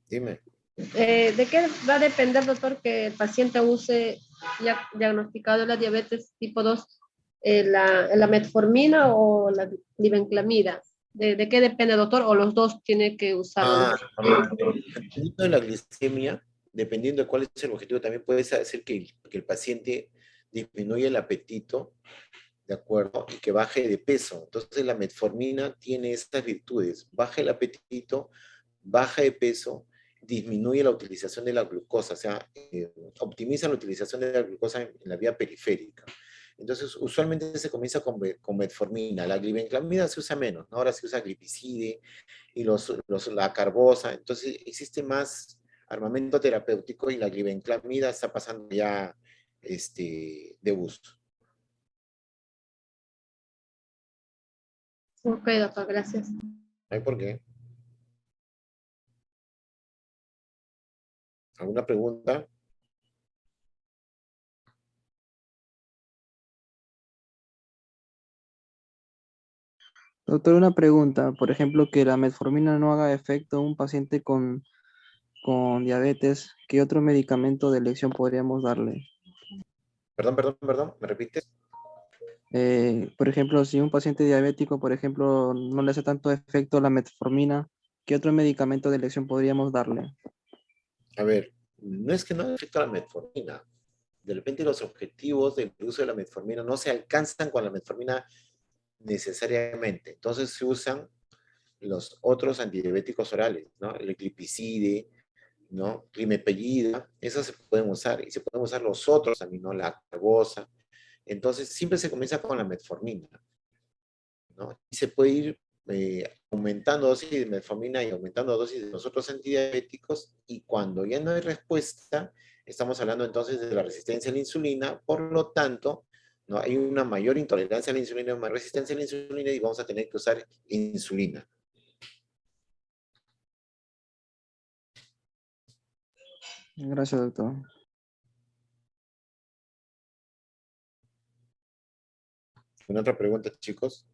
Dime. ¿De qué va a depender, doctor, que el paciente use, ya diagnosticado la diabetes tipo 2, la metformina o la glibenclamida? ¿De qué depende, doctor? ¿O los dos tiene que usarlo? Dependiendo de la glicemia, dependiendo de cuál es el objetivo, también puede ser que el paciente disminuya el apetito, ¿de acuerdo? Y que baje de peso. Entonces la metformina tiene estas virtudes: baja el apetito, baja de peso, disminuye la utilización de la glucosa, o sea, optimiza la utilización de la glucosa en la vía periférica. Entonces, usualmente se comienza con metformina. La glibenclamida se usa menos, ¿no? Ahora se usa glipizide y la carbosa. Entonces, existe más armamento terapéutico y la glibenclamida está pasando ya de uso. Ok, doctor, gracias. No hay por qué. ¿Alguna pregunta? Doctor, una pregunta. Por ejemplo, que la metformina no haga efecto en un paciente con diabetes, ¿qué otro medicamento de elección podríamos darle? Perdón, ¿me repites? Por ejemplo, si un paciente diabético, por ejemplo, no le hace tanto efecto la metformina, ¿qué otro medicamento de elección podríamos darle? A ver, no es que no afecta a la metformina. De repente los objetivos del uso de la metformina no se alcanzan con la metformina necesariamente. Entonces se usan los otros antidiabéticos orales, ¿no? El glipizide, ¿no? Glimepirida, esos se pueden usar. Y se pueden usar los otros también, ¿no? La carbosa. Entonces siempre se comienza con la metformina, ¿no? Y se puede ir aumentando dosis de metformina y aumentando dosis de los otros antidiabéticos, y cuando ya no hay respuesta, estamos hablando entonces de la resistencia a la insulina. Por lo tanto, ¿no? Hay una mayor intolerancia a la insulina, una mayor resistencia a la insulina, y vamos a tener que usar insulina. Gracias, doctor. ¿Una otra pregunta, chicos?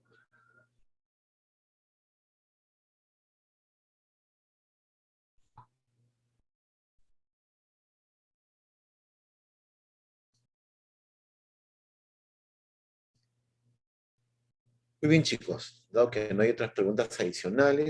Muy bien, chicos. Dado que no hay otras preguntas adicionales,